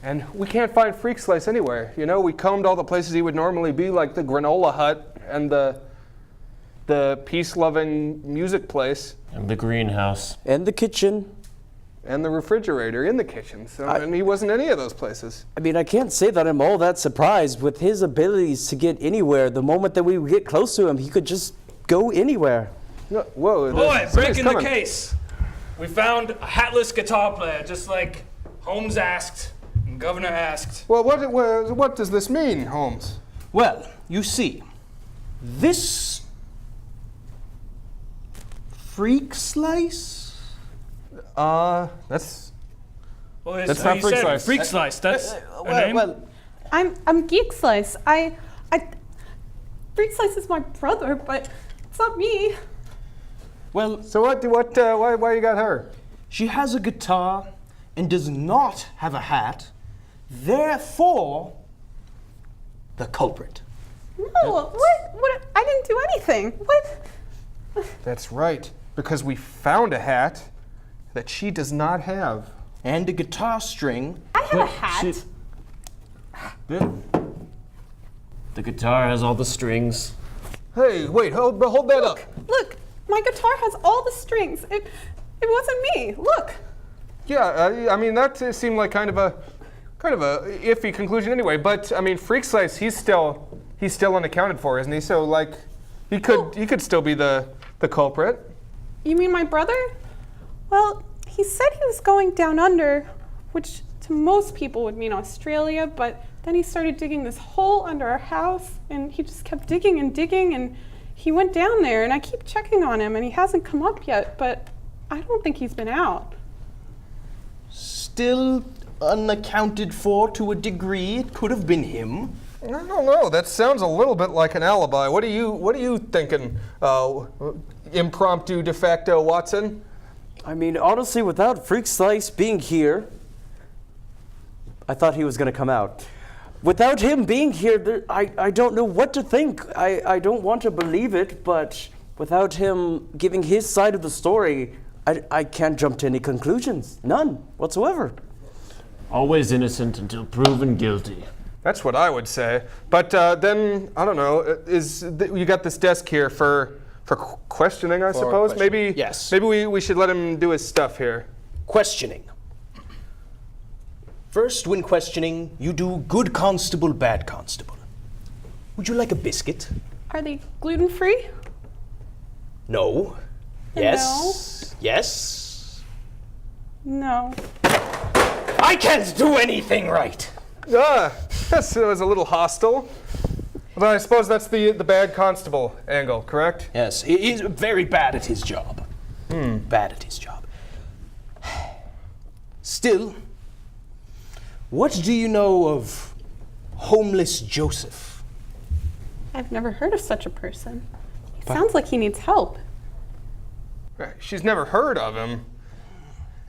[SPEAKER 1] And we can't find Freak Slice anywhere. You know, we combed all the places he would normally be, like the granola hut and the peace-loving music place.
[SPEAKER 3] And the greenhouse.
[SPEAKER 6] And the kitchen.
[SPEAKER 1] And the refrigerator in the kitchen. So, and he wasn't any of those places.
[SPEAKER 6] I mean, I can't say that I'm all that surprised. With his abilities to get anywhere, the moment that we get close to him, he could just go anywhere.
[SPEAKER 1] No, whoa.
[SPEAKER 4] Boy, breaking the case. We found a hatless guitar player, just like Holmes asked. Governor asked.
[SPEAKER 1] Well, what does this mean, Holmes?
[SPEAKER 5] Well, you see, this Freak Slice?
[SPEAKER 1] That's
[SPEAKER 4] Well,
[SPEAKER 1] not Freak Slice.
[SPEAKER 4] Freak Slice. That's a name.
[SPEAKER 15] Well, I'm Geek Slice. Freak Slice is my brother, but it's not me.
[SPEAKER 5] Well,
[SPEAKER 1] so why you got her?
[SPEAKER 5] She has a guitar and does not have a hat. Therefore, the culprit.
[SPEAKER 15] No, what? I didn't do anything. What?
[SPEAKER 1] That's right, because we found a hat that she does not have.
[SPEAKER 5] And a guitar string.
[SPEAKER 15] I have a hat.
[SPEAKER 3] The guitar has all the strings.
[SPEAKER 1] Hey, wait, hold that up.
[SPEAKER 15] Look, my guitar has all the strings. It wasn't me. Look.
[SPEAKER 1] Yeah, I mean that seemed like kind of a iffy conclusion anyway. But I mean, Freak Slice, he's still unaccounted for, isn't he? So like, he could still be the culprit.
[SPEAKER 15] You mean my brother? Well, he said he was going down under, which to most people would mean Australia. But then he started digging this hole under our house, and he just kept digging and digging, and he went down there. And I keep checking on him, and he hasn't come up yet. But I don't think he's been out.
[SPEAKER 5] Still unaccounted for to a degree. It could have been him.
[SPEAKER 1] I don't know. That sounds a little bit like an alibi. What are you thinking, impromptu de facto Watson?
[SPEAKER 6] I mean, honestly, without Freak Slice being here, I thought he was going to come out. Without him being here, I don't know what to think. I don't want to believe it, but without him giving his side of the story, I can't jump to any conclusions. None whatsoever.
[SPEAKER 3] Always innocent until proven guilty.
[SPEAKER 1] That's what I would say. But then, I don't know, you got this desk here for questioning, I suppose?
[SPEAKER 5] Maybe, yes.
[SPEAKER 1] Maybe we should let him do his stuff here.
[SPEAKER 5] Questioning. First, when questioning, you do good constable, bad constable. Would you like a biscuit?
[SPEAKER 15] Are they gluten-free?
[SPEAKER 5] No. Yes.
[SPEAKER 15] No.
[SPEAKER 5] Yes.
[SPEAKER 15] No.
[SPEAKER 5] I can't do anything right.
[SPEAKER 1] That was a little hostile. But I suppose that's the bad constable angle, correct?
[SPEAKER 5] Yes, he's very bad at his job. Bad at his job. Still, what do you know of homeless Joseph?
[SPEAKER 15] I've never heard of such a person. He sounds like he needs help.
[SPEAKER 1] She's never heard of him.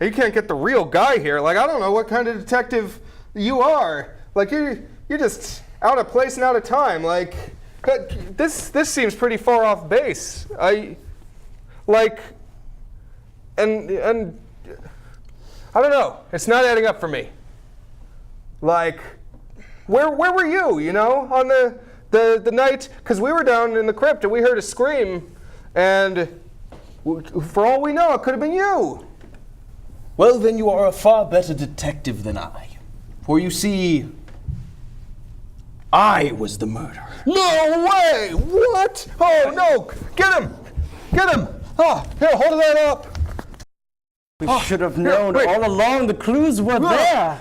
[SPEAKER 1] You can't get the real guy here. Like, I don't know what kind of detective you are. Like, you're just out of place and out of time. Like, this seems pretty far off base. And I don't know. It's not adding up for me. Like, where were you? You know, on the night, because we were down in the crypt and we heard a scream, and For all we know, it could have been you.
[SPEAKER 5] Well, then you are a far better detective than I. For you see, I was the murderer.
[SPEAKER 1] No way! What? Oh, no! Get him! Get him! Oh, here, hold that up.
[SPEAKER 6] We should have known all along the clues were there.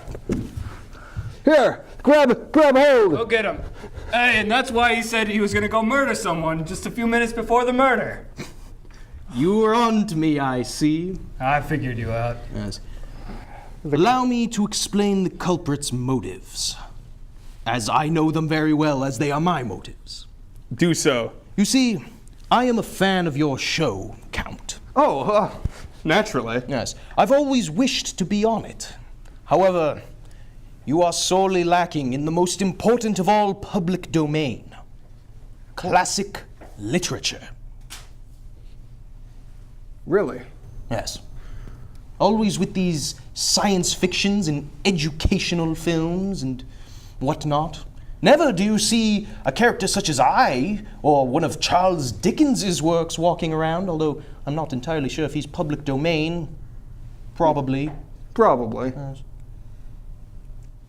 [SPEAKER 1] Here, grab hold.
[SPEAKER 4] Go get him. Hey, and that's why he said he was going to go murder someone just a few minutes before the murder.
[SPEAKER 5] You were on to me, I see.
[SPEAKER 4] I figured you out.
[SPEAKER 5] Yes. Allow me to explain the culprit's motives, as I know them very well, as they are my motives.
[SPEAKER 1] Do so.
[SPEAKER 5] You see, I am a fan of your show, Count.
[SPEAKER 1] Oh, naturally.
[SPEAKER 5] Yes. I've always wished to be on it. However, you are sorely lacking in the most important of all public domain, classic literature.
[SPEAKER 1] Really?
[SPEAKER 5] Yes. Always with these science fictions and educational films and whatnot. Never do you see a character such as I, or one of Charles Dickens's works walking around, although I'm not entirely sure if he's public domain. Probably.
[SPEAKER 1] Probably.
[SPEAKER 5] Yes.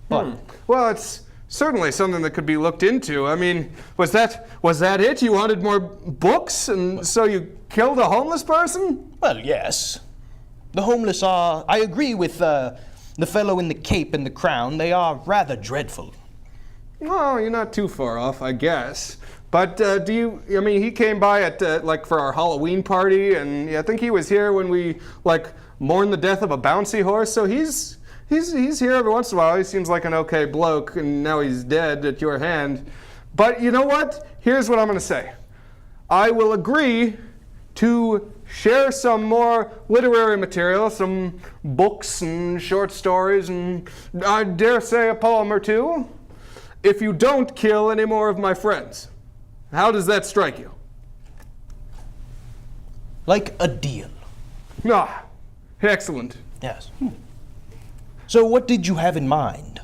[SPEAKER 5] But
[SPEAKER 1] Well, it's certainly something that could be looked into. I mean, was that it? You wanted more books, and so you killed a homeless person?
[SPEAKER 5] Well, yes. The homeless are, I agree with the fellow in the cape and the crown, they are rather dreadful.
[SPEAKER 1] Well, you're not too far off, I guess. But he came by at, for our Halloween party, and I think he was here when we, mourned the death of a bouncy horse, so he's here every once in a while. He seems like an okay bloke, and now he's dead at your hand. But you know what? Here's what I'm going to say. I will agree to share some more literary material, some books and short stories, and I dare say a poem or two, if you don't kill any more of my friends. How does that strike you?
[SPEAKER 5] Like a deal.
[SPEAKER 1] Ah, excellent.
[SPEAKER 5] Yes. So what did you have in mind?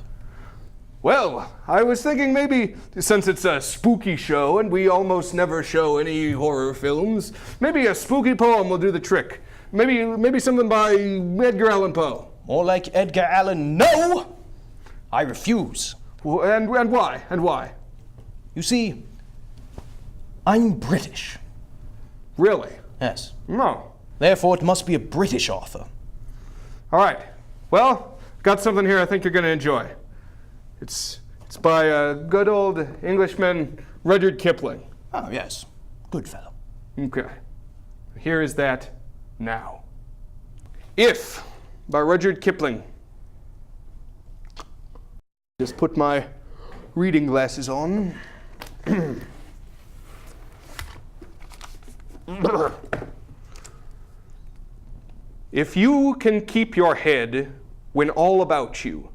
[SPEAKER 1] Well, I was thinking maybe, since it's a spooky show and we almost never show any horror films, maybe a spooky poem will do the trick. Maybe something by Edgar Allan Poe.
[SPEAKER 5] More like Edgar Allan. No! I refuse.
[SPEAKER 1] And why? And why?
[SPEAKER 5] You see, I'm British.
[SPEAKER 1] Really?
[SPEAKER 5] Yes.
[SPEAKER 1] No.
[SPEAKER 5] Therefore, it must be a British author.
[SPEAKER 1] All right. Well, got something here I think you're going to enjoy. It's by a good old Englishman, Rudyard Kipling.
[SPEAKER 5] Oh, yes. Good fellow.
[SPEAKER 1] Okay. Here is that now. If, by Rudyard Kipling. Just put my reading glasses on. If you can keep your head when all about you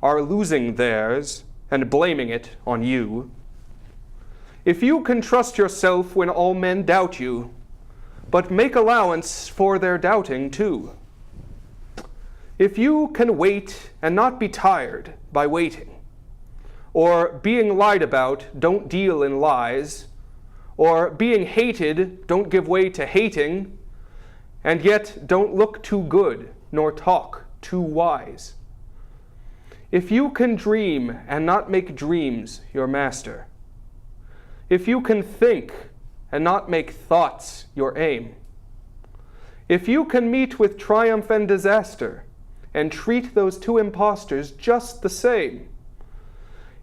[SPEAKER 1] are losing theirs and blaming it on you, if you can trust yourself when all men doubt you, but make allowance for their doubting too, if you can wait and not be tired by waiting, or being lied about, don't deal in lies, or being hated, don't give way to hating, and yet don't look too good nor talk too wise. If you can dream and not make dreams your master, if you can think and not make thoughts your aim, if you can meet with triumph and disaster and treat those two impostors just the same,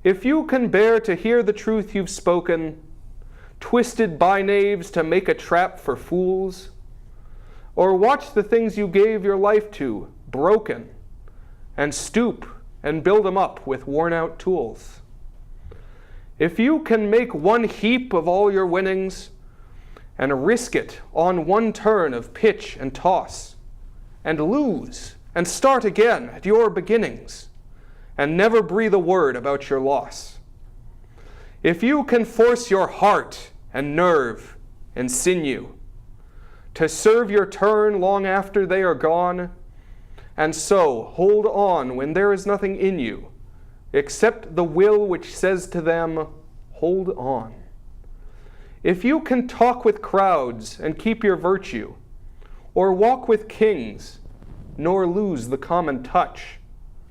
[SPEAKER 1] if you can bear to hear the truth you've spoken, twisted by knaves to make a trap for fools, or watch the things you gave your life to broken, and stoop and build them up with worn-out tools. If you can make one heap of all your winnings and risk it on one turn of pitch and toss, and lose and start again at your beginnings, and never breathe a word about your loss. If you can force your heart and nerve and sinew to serve your turn long after they are gone, and so hold on when there is nothing in you except the will which says to them, hold on. If you can talk with crowds and keep your virtue or walk with kings, nor lose the common touch.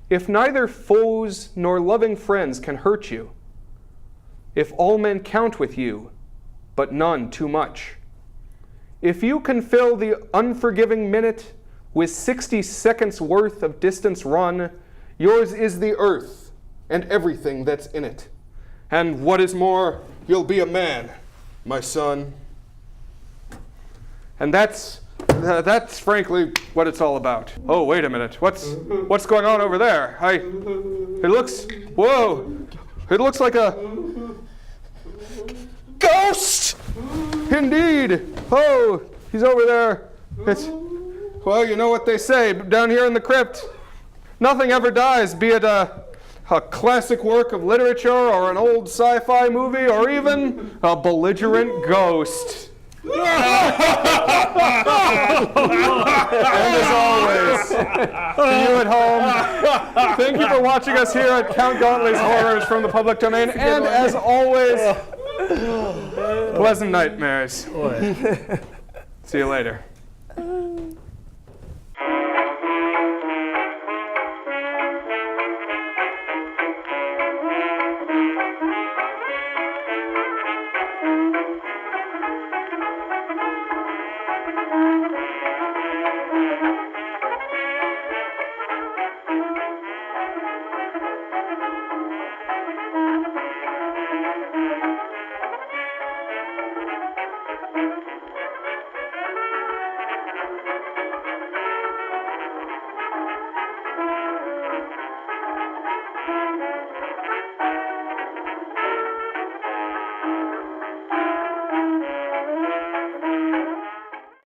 [SPEAKER 1] If neither foes nor loving friends can hurt you, if all men count with you, but none too much, if you can fill the unforgiving minute with 60 seconds worth of distance run, yours is the earth and everything that's in it. And what is more, you'll be a man, my son. And that's frankly what it's all about. Oh, wait a minute. What's going on over there? It looks like a ghost! Indeed. Oh, he's over there. Well, you know what they say down here in the crypt. Nothing ever dies, be it a classic work of literature or an old sci-fi movie or even a belligerent ghost. And as always, to you at home, thank you for watching us here at Count Gauntley's Horrors from the Public Domain. And as always, pleasant nightmares. See you later.